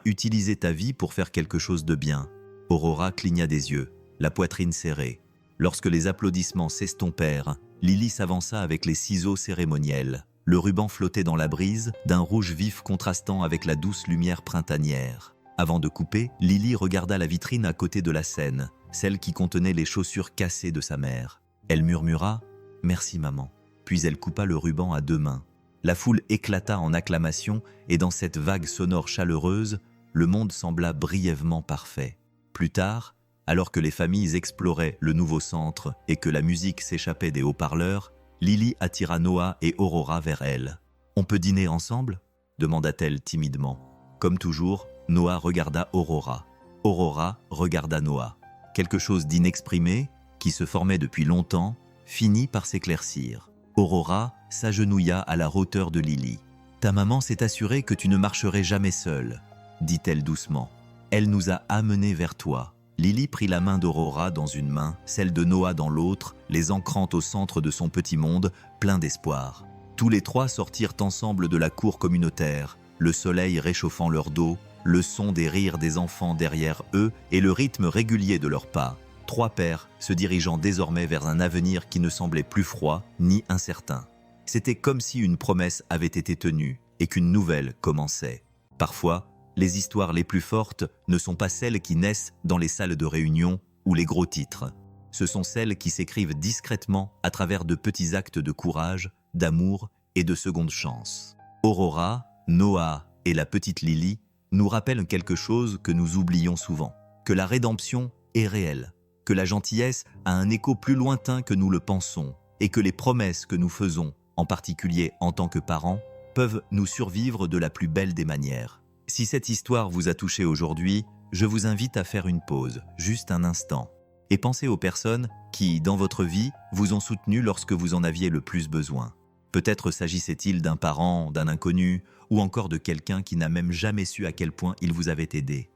utilisé ta vie pour faire quelque chose de bien. » Aurora cligna des yeux, la poitrine serrée. Lorsque les applaudissements s'estompèrent, Lily s'avança avec les ciseaux cérémoniels. Le ruban flottait dans la brise, d'un rouge vif contrastant avec la douce lumière printanière. Avant de couper, Lily regarda la vitrine à côté de la scène, celle qui contenait les chaussures cassées de sa mère. Elle murmura « Merci maman ». Puis elle coupa le ruban à deux mains. La foule éclata en acclamations et dans cette vague sonore chaleureuse, le monde sembla brièvement parfait. Plus tard, alors que les familles exploraient le nouveau centre et que la musique s'échappait des haut-parleurs, Lily attira Noah et Aurora vers elle. « On peut dîner ensemble ?» demanda-t-elle timidement. Comme toujours, Noah regarda Aurora. Aurora regarda Noah. Quelque chose d'inexprimé, qui se formait depuis longtemps, finit par s'éclaircir. Aurora s'agenouilla à la hauteur de Lily. « Ta maman s'est assurée que tu ne marcherais jamais seule, » dit-elle doucement. « Elle nous a amenés vers toi. » Lily prit la main d'Aurora dans une main, celle de Noah dans l'autre, les ancrant au centre de son petit monde, plein d'espoir. Tous les trois sortirent ensemble de la cour communautaire, le soleil réchauffant leur dos, le son des rires des enfants derrière eux et le rythme régulier de leurs pas. Trois pères se dirigeant désormais vers un avenir qui ne semblait plus froid ni incertain. C'était comme si une promesse avait été tenue et qu'une nouvelle commençait. Parfois, les histoires les plus fortes ne sont pas celles qui naissent dans les salles de réunion ou les gros titres. Ce sont celles qui s'écrivent discrètement à travers de petits actes de courage, d'amour et de seconde chance. Aurora, Noah et la petite Lily nous rappellent quelque chose que nous oublions souvent, que la rédemption est réelle, que la gentillesse a un écho plus lointain que nous le pensons et que les promesses que nous faisons, en particulier en tant que parents, peuvent nous survivre de la plus belle des manières. Si cette histoire vous a touché aujourd'hui, je vous invite à faire une pause, juste un instant, et pensez aux personnes qui, dans votre vie, vous ont soutenu lorsque vous en aviez le plus besoin. Peut-être s'agissait-il d'un parent, d'un inconnu, ou encore de quelqu'un qui n'a même jamais su à quel point il vous avait aidé.